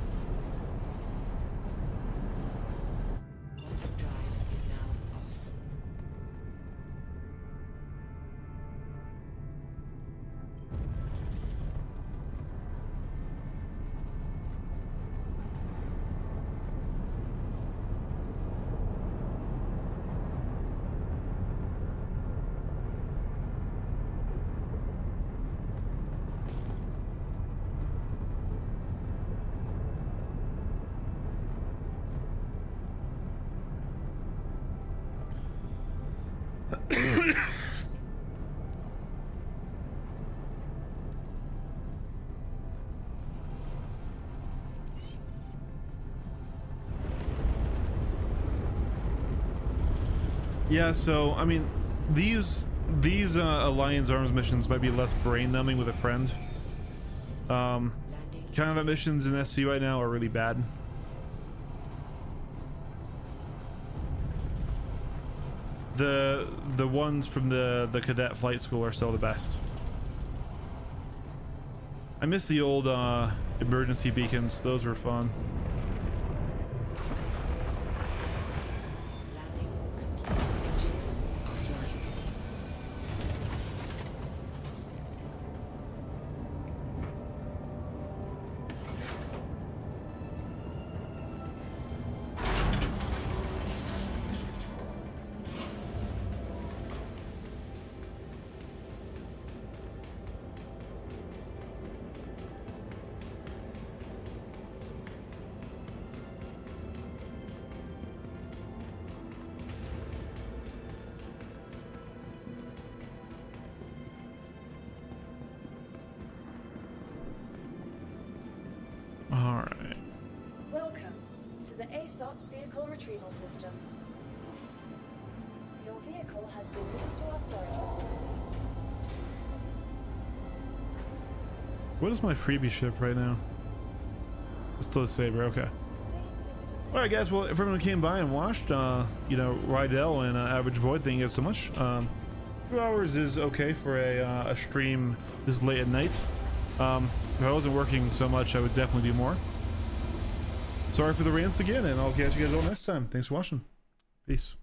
Yeah, so I mean, these Alliance arms missions might be less brain numbing with a friend. Combat missions in SC right now are really bad. The ones from the cadet flight school are still the best. I miss the old emergency beacons. Those were fun. Alright. Welcome to the ASOC Vehicle Retrieval System. Your vehicle has been moved to our storage facility. What is my freebie ship right now? It's still the Saber, okay. Alright guys, well if everyone came by and watched, you know, Rydell and Average Void, thank you guys so much. 2 hours is okay for a stream this late at night. If I wasn't working so much, I would definitely do more. Sorry for the rants again, and I'll catch you guys all next time. Thanks for watching. Peace.